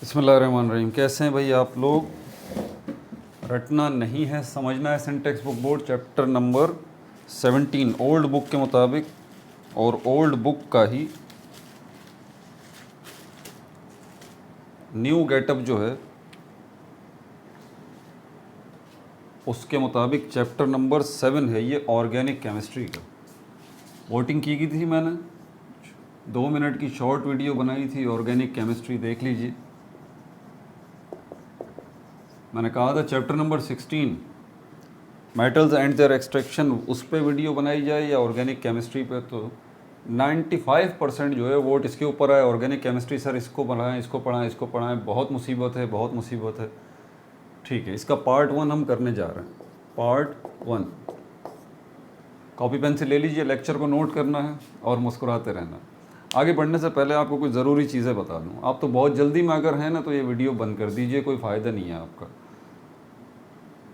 बिस्मिल्लाहिर्रहमानिर्रहीम। कैसे हैं भाई आप लोग? रटना नहीं है, समझना है। Syntax book board chapter number 17 old book के मुताबिक, और ओल्ड बुक का ही न्यू गेटअप जो है उसके मुताबिक चैप्टर नंबर 7 है ये ऑर्गेनिक केमिस्ट्री का। वोटिंग की थी मैंने, 2 मिनट की शॉर्ट वीडियो बनाई थी ऑर्गेनिक केमिस्ट्री, देख लीजिए। मैंने कहा था chapter number 16 metals and their extraction, उस पर वीडियो बनाई जाए या ऑर्गेनिक केमिस्ट्री पे। तो 95% जो है वोट इसके ऊपर आए, ऑर्गेनिक केमिस्ट्री। सर इसको पढ़ाएं, इसको पढ़ाएं, इसको पढ़ाएं, बहुत मुसीबत है, बहुत मुसीबत है। ठीक है, इसका पार्ट 1 हम करने जा रहे हैं। पार्ट 1, कॉपी पेन से ले लीजिए, लेक्चर को नोट करना है और मुस्कुराते रहना। आगे बढ़ने से पहले आपको कुछ ज़रूरी चीज़ें बता दूँ। आप तो बहुत जल्दी में अगर हैं ना तो ये वीडियो बंद कर दीजिए, कोई फ़ायदा नहीं है आपका।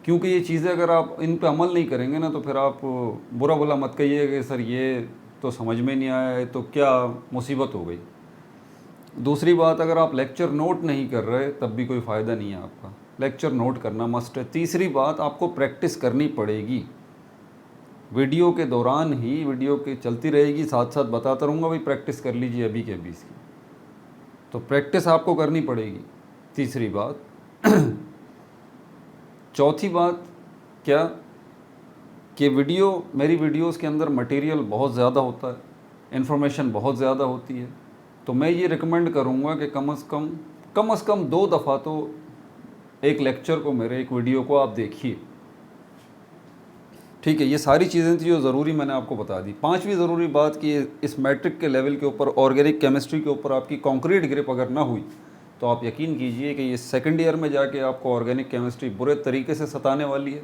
क्योंकि ये चीज़ें अगर आप इन पे अमल नहीं करेंगे ना तो फिर आप बुरा भला मत कहिए कि सर ये तो समझ में नहीं आया है, तो क्या मुसीबत हो गई। दूसरी बात, अगर आप लेक्चर नोट नहीं कर रहे तब भी कोई फ़ायदा नहीं है आपका। लेक्चर नोट करना मस्ट है। तीसरी बात, आपको प्रैक्टिस करनी पड़ेगी वीडियो के दौरान ही। वीडियो के चलती रहेगी, साथ साथ बताता रहूँगा भाई प्रैक्टिस कर लीजिए अभी के अभी इसकी। तो प्रैक्टिस आपको करनी पड़ेगी, तीसरी बात। चौथी बात क्या कि मेरी वीडियोस के अंदर मटेरियल बहुत ज़्यादा होता है, इन्फॉर्मेशन बहुत ज़्यादा होती है। तो मैं ये रिकमेंड करूँगा कि कम से कम 2 दफ़ा तो एक लेक्चर को, मेरे एक वीडियो को आप देखिए। ठीक है, ये सारी चीज़ें थी जो ज़रूरी मैंने आपको बता दी। 5वीं ज़रूरी बात कि इस मैट्रिक के लेवल के ऊपर, ऑर्गेनिक केमिस्ट्री के ऊपर आपकी कॉन्क्रीट ग्रिप अगर ना हुई तो आप यकीन कीजिए कि ये सेकंड ईयर में जाके आपको ऑर्गेनिक केमिस्ट्री बुरे तरीके से सताने वाली है।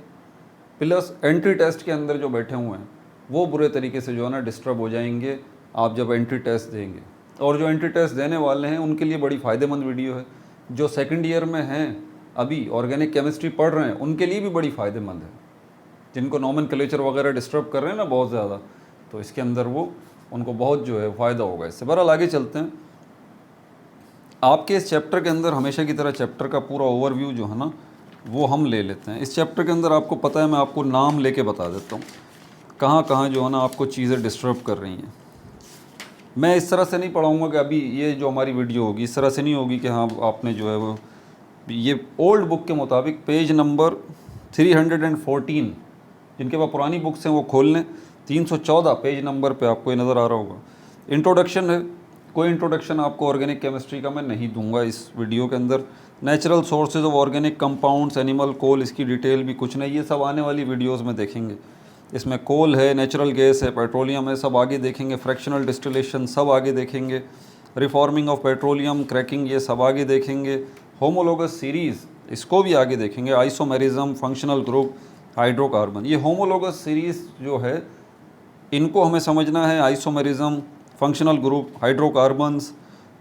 प्लस एंट्री टेस्ट के अंदर जो बैठे हुए हैं वो बुरे तरीके से जो है ना डिस्टर्ब हो जाएंगे आप जब एंट्री टेस्ट देंगे। और जो एंट्री टेस्ट देने वाले हैं उनके लिए बड़ी फ़ायदेमंद वीडियो है। जो सेकंड ईयर में हैं, अभी ऑर्गेनिक केमिस्ट्री पढ़ रहे हैं, उनके लिए भी बड़ी फ़ायदेमंद है। जिनको नॉमेनक्लेचर वगैरह डिस्टर्ब कर रहे हैं ना बहुत ज़्यादा, तो इसके अंदर वो उनको बहुत जो है फ़ायदा होगा इससे। बहरहाल आगे चलते हैं। आपके इस चैप्टर के अंदर हमेशा की तरह चैप्टर का पूरा ओवरव्यू जो है ना वो हम ले लेते हैं। इस चैप्टर के अंदर आपको पता है, मैं आपको नाम लेके बता देता हूँ कहाँ कहाँ जो है ना आपको चीज़ें डिस्टर्ब कर रही हैं। मैं इस तरह से नहीं पढ़ाऊँगा कि अभी ये जो हमारी वीडियो होगी इस तरह से नहीं होगी कि हाँ आपने जो है वो, ये ओल्ड बुक के मुताबिक पेज नंबर 314, जिनके पास पुरानी बुक्स हैं वो खोल लें। 314 पेज नंबर पे आपको ये नज़र आ रहा होगा। इंट्रोडक्शन है, कोई इंट्रोडक्शन आपको ऑर्गेनिक केमिस्ट्री का मैं नहीं दूंगा इस वीडियो के अंदर। Natural sources of organic compounds, animal coal, इसकी डिटेल भी कुछ नहीं, ये सब आने वाली वीडियोस में देखेंगे। इसमें कोल है, नेचुरल गैस है, पेट्रोलियम है, सब आगे देखेंगे। फ्रैक्शनल डिस्टिलेशन सब आगे देखेंगे। रिफॉर्मिंग ऑफ पेट्रोलियम, क्रैकिंग, ये सब आगे देखेंगे। होमोलोगस सीरीज़, इसको भी आगे देखेंगे। आइसोमेरिज्म, फंक्शनल ग्रुप, हाइड्रोकार्बन, ये होमोलोगस सीरीज़ जो है इनको हमें समझना है। Isomerism, functional group, hydrocarbons,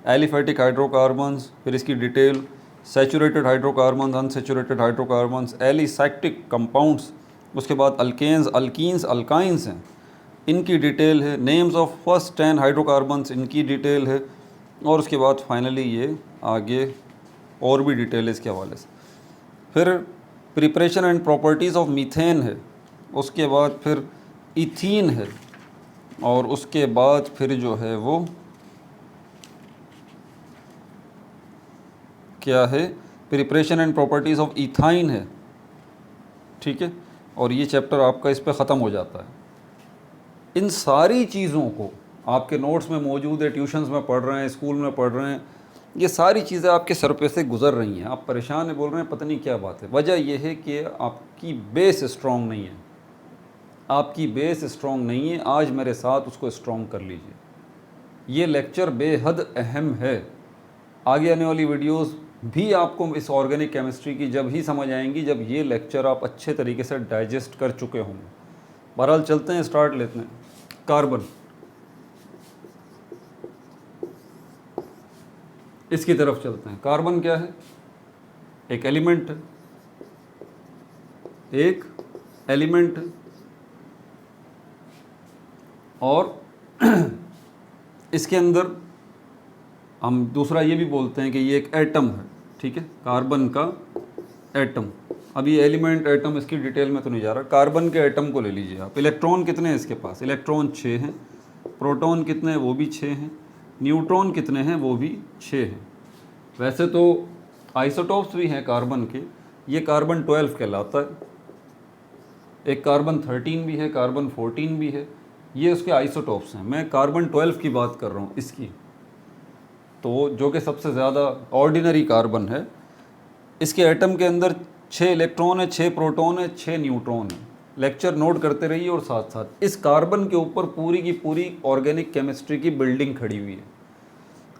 aliphatic hydrocarbons, फिर इसकी detail, saturated hydrocarbons, unsaturated hydrocarbons, alicyclic compounds, उसके बाद अल्केन्स, अल्कीन्स, अल्काइंस हैं, इनकी डिटेल है। नेम्स ऑफ फर्स्ट 10 हाइड्रोकार्बन्स, इनकी डिटेल है। और उसके बाद फाइनली ये आगे और भी डिटेल है इसके हवाले से। फिर preparation and properties of methane है, उसके बाद फिर इथीन है, और उसके बाद फिर जो है वो क्या है, preparation and properties of ethyne है। ठीक है, और ये चैप्टर आपका इस पे ख़त्म हो जाता है। इन सारी चीज़ों को आपके नोट्स में मौजूद है, ट्यूशन्स में पढ़ रहे हैं, स्कूल में पढ़ रहे हैं, ये सारी चीज़ें आपके सर पे से गुज़र रही हैं। आप परेशान हैं, बोल रहे हैं पता नहीं क्या बात है। वजह यह है कि आपकी बेस स्ट्रॉन्ग नहीं है। आपकी बेस स्ट्रॉन्ग नहीं है, आज मेरे साथ उसको स्ट्रॉन्ग कर लीजिए। ये लेक्चर बेहद अहम है। आगे आने वाली वीडियोस भी आपको इस ऑर्गेनिक केमिस्ट्री की जब ही समझ आएंगी जब ये लेक्चर आप अच्छे तरीके से डाइजेस्ट कर चुके होंगे। बहरहाल चलते हैं, स्टार्ट लेते हैं। कार्बन, इसकी तरफ चलते हैं। कार्बन क्या है? एक एलिमेंट है, एक एलिमेंट है, और इसके अंदर हम दूसरा ये भी बोलते हैं कि ये एक एटम है। ठीक है, कार्बन का एटम। अब ये एलिमेंट एटम इसकी डिटेल में तो नहीं जा रहा, कार्बन के एटम को ले लीजिए आप। इलेक्ट्रॉन कितने हैं इसके पास? इलेक्ट्रॉन 6 हैं। प्रोटॉन कितने हैं? वो भी 6 हैं। न्यूट्रॉन कितने हैं? वो भी 6 हैं। वैसे तो आइसोटोप्स भी हैं कार्बन के, ये कार्बन 12 कहलाता है, एक कार्बन 13 भी है, कार्बन 14 भी है, ये उसके आइसोटोप्स हैं। मैं कार्बन 12 की बात कर रहा हूँ इसकी, तो जो कि सबसे ज़्यादा ऑर्डिनरी कार्बन है। इसके एटम के अंदर 6 इलेक्ट्रॉन है, 6 प्रोटॉन है, 6 न्यूट्रॉन है। लेक्चर नोट करते रहिए और साथ साथ इस कार्बन के ऊपर पूरी की पूरी ऑर्गेनिक केमिस्ट्री की बिल्डिंग खड़ी हुई है।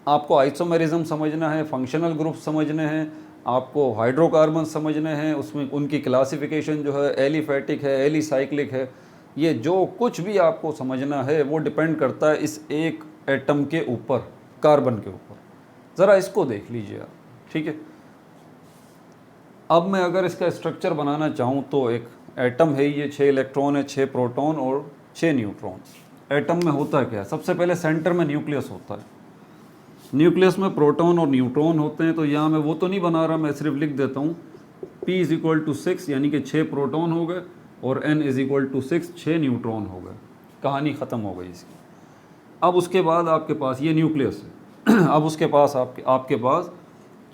आपको आइसोमेरिज्म समझना है, फंक्शनल ग्रुप समझने हैं, आपको हाइड्रोकार्बन समझने हैं, उसमें उनकी क्लासिफिकेशन जो है एलिफैटिक है, एलिसाइक्लिक है, ये जो कुछ भी आपको समझना है वो डिपेंड करता है इस एक एटम के ऊपर, कार्बन के ऊपर। ज़रा इसको देख लीजिए आप, ठीक है। अब मैं अगर इसका स्ट्रक्चर बनाना चाहूँ तो एक एटम है, ये 6 इलेक्ट्रॉन है, 6 प्रोटॉन और 6 न्यूट्रॉन। एटम में होता क्या है? सबसे पहले सेंटर में न्यूक्लियस होता है। न्यूक्लियस में प्रोटॉन और न्यूट्रॉन होते हैं। तो यहाँ मैं वो तो नहीं बना रहा, मैं सिर्फ लिख देता हूँ P = 6, यानी कि 6 प्रोटॉन हो गए, और N = 6, 6 न्यूट्रॉन हो गए। कहानी ख़त्म हो गई इसकी। अब उसके बाद आपके पास ये न्यूक्लियस है अब उसके पास आपके पास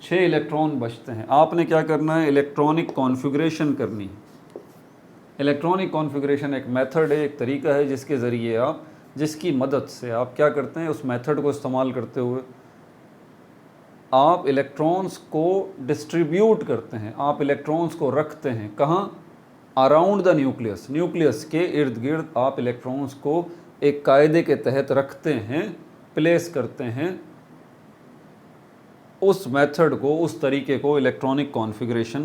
6 इलेक्ट्रॉन बचते हैं। आपने क्या करना है? इलेक्ट्रॉनिक कॉन्फ़िगरेशन करनी है। इलेक्ट्रॉनिक कॉन्फ़िगरेशन एक मेथड है, एक तरीका है जिसके ज़रिए आप, जिसकी मदद से आप क्या करते हैं, उस मेथड को इस्तेमाल करते हुए आप इलेक्ट्रॉन्स को डिस्ट्रीब्यूट करते हैं, आप इलेक्ट्रॉन्स को रखते हैं। कहाँ? Around the nucleus. न्यूक्लियस के इर्द गिर्द आप इलेक्ट्रॉन्स को एक कायदे के तहत रखते हैं, प्लेस करते हैं। उस मेथड को, उस तरीके को इलेक्ट्रॉनिक कॉन्फ़िगरेशन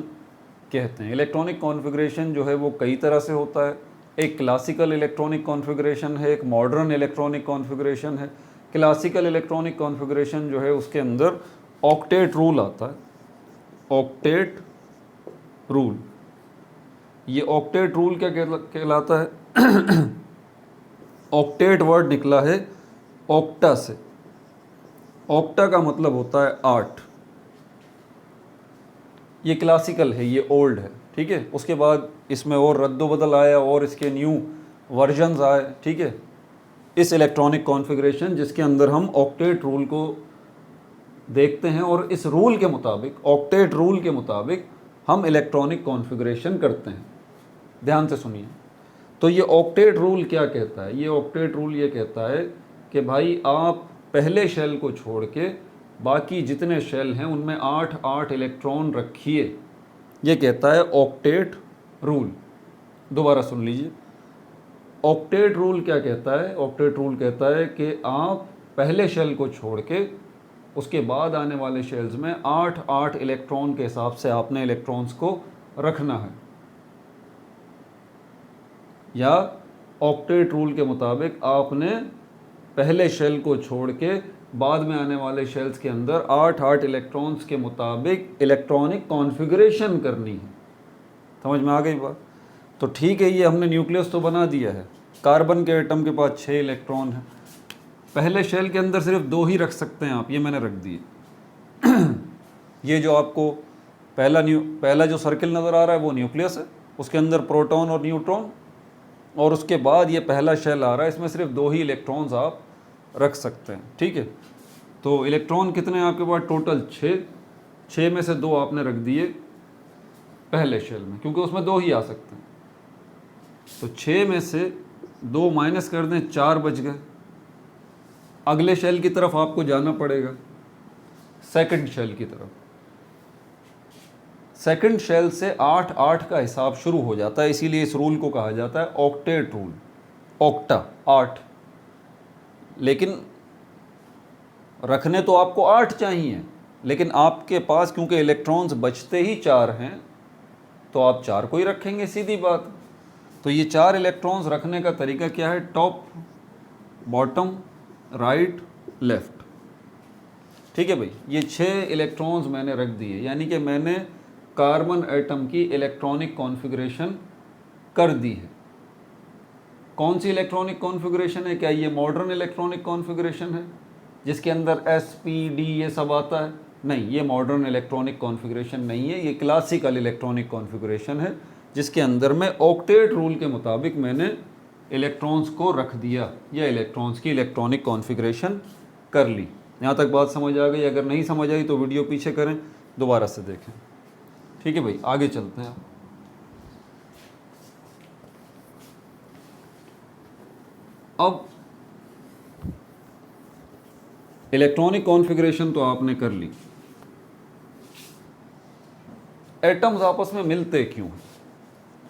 कहते हैं। इलेक्ट्रॉनिक कॉन्फ़िगरेशन जो है वो कई तरह से होता है। एक क्लासिकल इलेक्ट्रॉनिक कॉन्फ़िगरेशन है, एक मॉडर्न इलेक्ट्रॉनिक कॉन्फ़िगरेशन है। क्लासिकल इलेक्ट्रॉनिक कॉन्फ़िगरेशन जो है उसके अंदर ऑक्टेट रूल आता है। ऑक्टेट रूल, ये ऑक्टेट रूल क्या कहलाता है? ऑक्टेट वर्ड निकला है ऑक्टा से। ऑक्टा का मतलब होता है 8। ये क्लासिकल है, ये ओल्ड है, ठीक है। उसके बाद इसमें और रद्दोबदल आया और इसके न्यू वर्जन्स आए, ठीक है। इस इलेक्ट्रॉनिक कॉन्फ़िगरेशन जिसके अंदर हम ऑक्टेट रूल को देखते हैं, और इस रूल के मुताबिक, ऑक्टेट रूल के मुताबिक हम इलेक्ट्रॉनिक कॉन्फ़िगरेशन करते हैं। ध्यान से सुनिए। तो ये ऑक्टेट रूल क्या कहता है? ये ऑक्टेट रूल ये कहता है कि भाई आप पहले शेल को छोड़ के बाकी जितने शेल हैं उनमें 8-8 इलेक्ट्रॉन रखिए। ये कहता है ऑक्टेट रूल। दोबारा सुन लीजिए, ऑक्टेट रूल क्या कहता है? ऑक्टेट रूल कहता है कि आप पहले शेल को छोड़ के उसके बाद आने वाले शेल्स में 8-8 इलेक्ट्रॉन के हिसाब से आपने इलेक्ट्रॉन्स को रखना है। या ऑक्टेट रूल के मुताबिक आपने पहले शेल को छोड़ के बाद में आने वाले शेल्स के अंदर 8-8 इलेक्ट्रॉन्स के मुताबिक इलेक्ट्रॉनिक कॉन्फ़िगरेशन करनी है। समझ में आ गई बात? तो ठीक है, ये हमने न्यूक्लियस तो बना दिया है। कार्बन के एटम के पास 6 इलेक्ट्रॉन है। पहले शेल के अंदर सिर्फ 2 ही रख सकते हैं आप, ये मैंने रख दिए। ये जो आपको पहला जो सर्किल नज़र आ रहा है वो न्यूक्लियस है, उसके अंदर प्रोटॉन और न्यूट्रॉन, और उसके बाद ये पहला शेल आ रहा है, इसमें सिर्फ 2 ही इलेक्ट्रॉन्स आप रख सकते हैं, ठीक है। तो इलेक्ट्रॉन कितने हैं आपके पास? टोटल 6। 6 में से 2 आपने रख दिए पहले शेल में, क्योंकि उसमें 2 ही आ सकते हैं। तो 6 में से 2 माइनस कर दें, 4 बच गए। अगले शेल की तरफ आपको जाना पड़ेगा, सेकंड शेल की तरफ। सेकंड शेल से 8-8 का हिसाब शुरू हो जाता है, इसीलिए इस रूल को कहा जाता है ऑक्टेट रूल। ऑक्टा 8, लेकिन रखने तो आपको 8 चाहिए, लेकिन आपके पास क्योंकि इलेक्ट्रॉन्स बचते ही 4 हैं तो आप 4 को ही रखेंगे, सीधी बात। तो ये 4 इलेक्ट्रॉन्स रखने का तरीका क्या है? टॉप, बॉटम, राइट, लेफ्ट, ठीक है भाई। ये 6 इलेक्ट्रॉन्स मैंने रख दिए, यानी कि मैंने कार्बन एटम की इलेक्ट्रॉनिक कॉन्फ़िगरेशन कर दी है। कौन सी इलेक्ट्रॉनिक कॉन्फ़िगरेशन है? क्या ये मॉडर्न इलेक्ट्रॉनिक कॉन्फ़िगरेशन है जिसके अंदर S, P, D ये सब आता है? नहीं, ये मॉडर्न इलेक्ट्रॉनिक कॉन्फ़िगरेशन नहीं है, ये क्लासिकल इलेक्ट्रॉनिक कॉन्फ़िगरेशन है जिसके अंदर में ऑक्टेट रूल के मुताबिक मैंने इलेक्ट्रॉन्स को रख दिया या इलेक्ट्रॉन्स की इलेक्ट्रॉनिक कॉन्फ़िगरेशन कर ली। यहाँ तक बात समझ आ गई? अगर नहीं समझ आई तो वीडियो पीछे करें, दोबारा से देखें। ठीक है भाई, आगे चलते हैं। अब इलेक्ट्रॉनिक कॉन्फ़िगरेशन तो आपने कर ली, एटम्स आपस में मिलते क्यों हैं?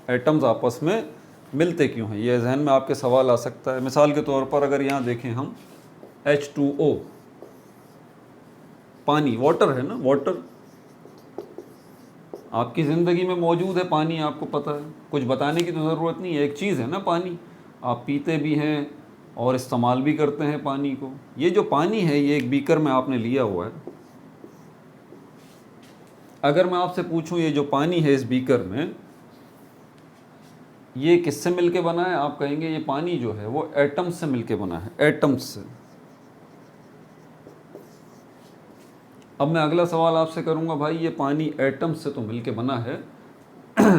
एटम्स आपस में मिलते क्यों हैं, ये जहन में आपके सवाल आ सकता है। मिसाल के तौर पर अगर यहाँ देखें हम H2O, पानी, वाटर है ना, वाटर आपकी ज़िंदगी में मौजूद है, पानी आपको पता है, कुछ बताने की तो ज़रूरत नहीं है, एक चीज़ है ना पानी, आप पीते भी हैं और इस्तेमाल भी करते हैं पानी को। ये जो पानी है ये एक बीकर में आपने लिया हुआ है। अगर मैं आपसे पूछूं ये जो पानी है इस बीकर में ये किससे मिलके बना है, आप कहेंगे ये पानी जो है वो एटम्स से मिलके बना है, एटम्स से। अब मैं अगला सवाल आपसे करूंगा, भाई ये पानी एटम्स से तो मिलके बना है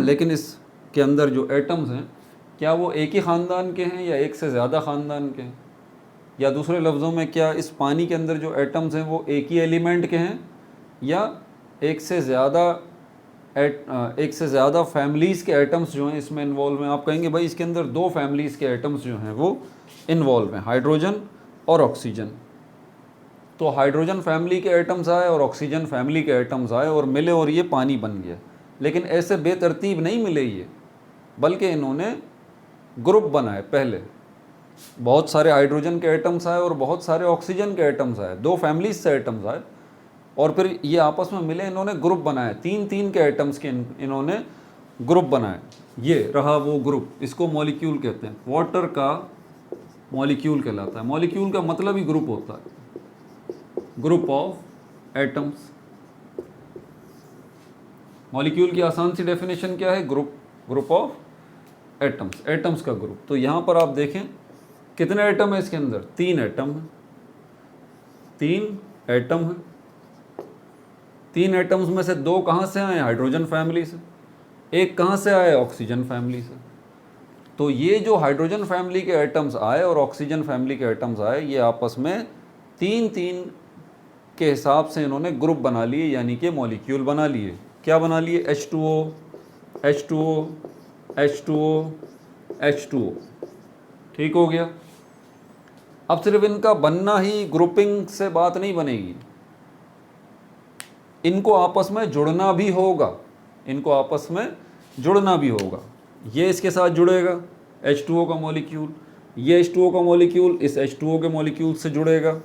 लेकिन इसके अंदर जो एटम्स हैं क्या वो एक ही ख़ानदान के हैं या एक से ज़्यादा ख़ानदान के हैं? या दूसरे लफ्ज़ों में क्या इस पानी के अंदर जो एटम्स हैं वो एक ही एलिमेंट के हैं या एक से ज़्यादा फैमिलीज़ के एटम्स जो हैं इसमें इन्वॉल्व हैं? आप कहेंगे भाई इसके अंदर दो फैमिलीज़ के एटम्स जो हैं वो इन्वॉल्व हैं, हाइड्रोजन और ऑक्सीजन। तो हाइड्रोजन फैमिली के एटम्स आए और ऑक्सीजन फैमिली के एटम्स आए और मिले और ये पानी बन गया। लेकिन ऐसे बेतरतीब नहीं मिले ये, बल्कि इन्होंने ग्रुप बनाए। पहले बहुत सारे हाइड्रोजन के एटम्स आए और बहुत सारे ऑक्सीजन के एटम्स आए, दो फैमिलीज से एटम्स आए और फिर ये आपस में मिले, इन्होंने ग्रुप बनाए, तीन तीन के एटम्स के इन्होंने ग्रुप बनाए। ये रहा वो ग्रुप, इसको मॉलिक्यूल कहते हैं। वाटर का मॉलिक्यूल कहलाता है। मॉलिक्यूल का मतलब ही ग्रुप होता है, ग्रुप ऑफ एटम्स। मॉलिक्यूल की आसान सी डेफिनेशन क्या है? ग्रुप ऑफ एटम्स, एटम्स का ग्रुप। तो यहाँ पर आप देखें कितने एटम है इसके अंदर? तीन एटम है, तीन एटम है। तीन एटम्स में से दो कहाँ से आए? हाइड्रोजन फैमिली से। एक कहाँ से आए? ऑक्सीजन फैमिली से। तो ये जो हाइड्रोजन फैमिली के एटम्स आए और ऑक्सीजन फैमिली के एटम्स आए, ये आपस में तीन तीन के हिसाब से इन्होंने ग्रुप बना लिए, यानी कि मॉलिक्यूल बना लिए। क्या बना लिए? H2O, H2O, H2O, H2O। ठीक हो गया। अब सिर्फ इनका बनना ही ग्रुपिंग से बात नहीं बनेगी, इनको आपस में जुड़ना भी होगा, इनको आपस में जुड़ना भी होगा। ये इसके साथ जुड़ेगा H2O का मॉलिक्यूल, ये H2O का मॉलिक्यूल इस H2O के मॉलिक्यूल से जुड़ेगा,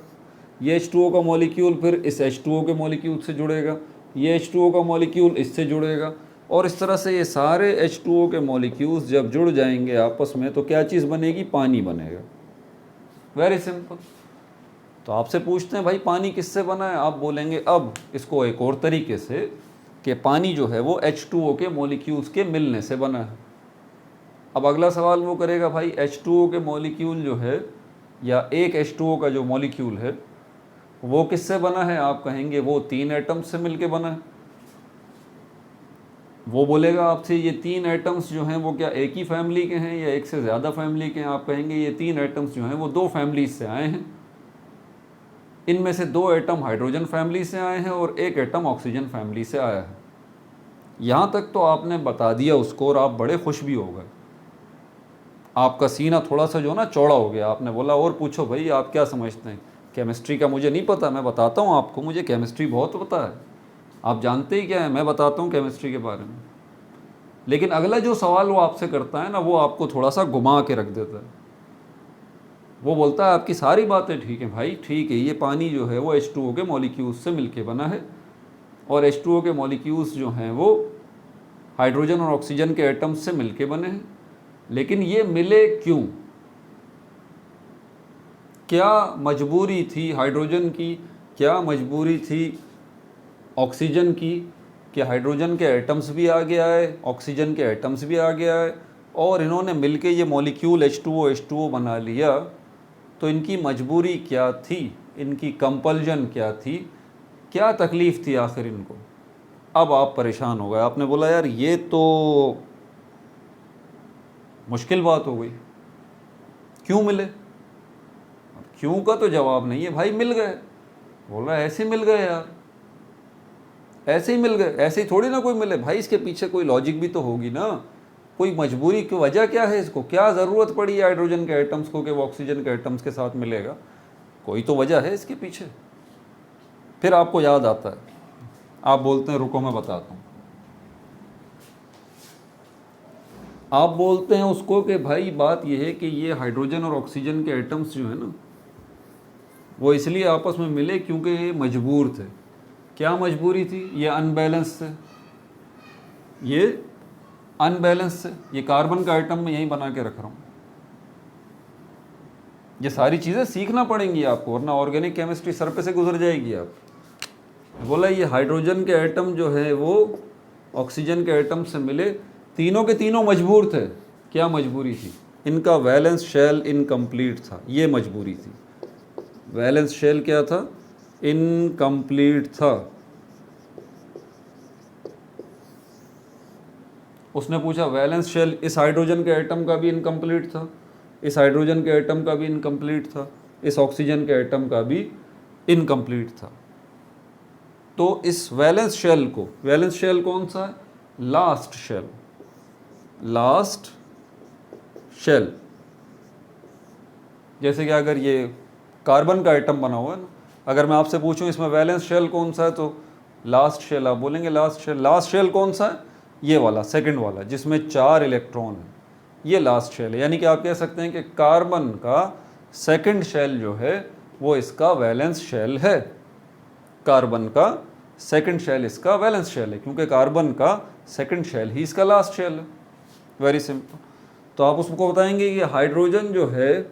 ये H2O का मॉलिक्यूल फिर इस H2O के मॉलिक्यूल से जुड़ेगा, ये H2O का मॉलिक्यूल इससे जुड़ेगा, और इस तरह से ये सारे H2O के मॉलिक्यूल्स जब जुड़ जाएंगे आपस में तो क्या चीज़ बनेगी? पानी बनेगा। Very simple. तो आपसे पूछते हैं भाई पानी किससे बना है? आप बोलेंगे अब इसको एक और तरीके से कि पानी जो है वो H2O के मॉलिक्यूल्स के मिलने से बना है। अब अगला सवाल वो करेगा भाई H2O के मॉलिक्यूल जो है या एक H2O का जो मॉलिक्यूल है वो किससे बना है? आप कहेंगे वो तीन एटम्स से मिलके बना है। वो बोलेगा आपसे ये तीन एटम्स जो हैं वो क्या एक ही फैमिली के हैं या एक से ज़्यादा फैमिली के हैं? आप कहेंगे ये तीन एटम्स जो हैं वो दो फैमिलीज से आए हैं। इनमें से दो एटम हाइड्रोजन फैमिली से आए हैं और एक एटम ऑक्सीजन फैमिली से आया है। यहाँ तक तो आपने बता दिया उसको और आप बड़े खुश भी हो गए। आपका सीना थोड़ा सा जो ना चौड़ा हो गया। आपने बोला और पूछो भाई, आप क्या समझते हैं? केमिस्ट्री का मुझे नहीं पता, मैं बताता हूँ आपको, मुझे केमिस्ट्री बहुत पता है। आप जानते ही क्या है, मैं बताता हूँ केमिस्ट्री के बारे में। लेकिन अगला जो सवाल वो आपसे करता है ना, वो आपको थोड़ा सा घुमा के रख देता है। वो बोलता है आपकी सारी बातें ठीक है भाई, ठीक है, ये पानी जो है वो H2O के मॉलिक्यूल्स से मिलके बना है और H2O के मॉलिक्यूल्स जो हैं वो हाइड्रोजन और ऑक्सीजन के एटम्स से मिलके बने हैं। लेकिन ये मिले क्यों? क्या मजबूरी थी हाइड्रोजन की, क्या मजबूरी थी ऑक्सीजन की कि हाइड्रोजन के एटम्स भी आगे आए, ऑक्सीजन के एटम्स भी आगे आए और इन्होंने मिलके ये मॉलिक्यूल H2O बना लिया? तो इनकी मजबूरी क्या थी, इनकी कंपल्जन क्या थी क्या तकलीफ़ थी आखिर इनको। अब आप परेशान हो गए, आपने बोला यार ये तो मुश्किल बात हो गई, क्यों मिले। अब क्यों का तो जवाब नहीं है भाई, मिल गए। बोल रहा है ऐसे मिल गए यार, ऐसे ही मिल गए, ऐसे ही थोड़ी ना कोई मिले भाई, इसके पीछे कोई लॉजिक भी तो होगी ना, कोई मजबूरी की वजह क्या है, इसको क्या ज़रूरत पड़ी है हाइड्रोजन के एटम्स को कि वो ऑक्सीजन के एटम्स के साथ मिलेगा, कोई तो वजह है इसके पीछे। फिर आपको याद आता है, आप बोलते हैं रुको मैं बताता हूँ। आप बोलते हैं उसको कि भाई बात यह है कि ये हाइड्रोजन और ऑक्सीजन के एटम्स जो है ना, वो इसलिए आपस में मिले क्योंकि ये मजबूर थे। क्या मजबूरी थी, ये अनबैलेंस थे, ये अनबैलेंस थे। ये कार्बन का आइटम मैं यहीं बना के रख रहा हूँ। ये सारी चीज़ें सीखना पड़ेंगी आपको, वरना ऑर्गेनिक केमिस्ट्री सर पे से गुजर जाएगी आप। बोला ये हाइड्रोजन के एटम जो है वो ऑक्सीजन के एटम से मिले, तीनों के तीनों मजबूर थे। क्या मजबूरी थी, इनका वैलेंस शेल इनकम्प्लीट था, ये मजबूरी थी। वैलेंस शेल क्या था, इनकम्प्लीट था। उसने पूछा वैलेंस शेल इस हाइड्रोजन के एटम का भी इनकम्प्लीट था, इस हाइड्रोजन के एटम का भी इनकम्प्लीट था, इस ऑक्सीजन के एटम का भी इनकम्प्लीट था। तो इस वैलेंस शेल को, वैलेंस शेल कौन सा है, लास्ट शेल, लास्ट शेल। जैसे कि अगर ये कार्बन का एटम बना हुआ है ना, अगर मैं आपसे पूछूं इसमें वैलेंस शेल कौन सा है तो लास्ट शेल, आप बोलेंगे लास्ट शेल। लास्ट शेल कौन सा है, ये वाला, सेकंड वाला जिसमें 4 इलेक्ट्रॉन है, ये लास्ट शेल है। यानी कि आप कह सकते हैं कि कार्बन का सेकंड शेल जो है वो इसका वैलेंस शेल है। कार्बन का सेकंड शेल इसका वैलेंस शेल है, क्योंकि कार्बन का सेकंड शेल ही इसका लास्ट शेल है। Very simple. तो आप उसको बताएंगे कि हाइड्रोजन जो है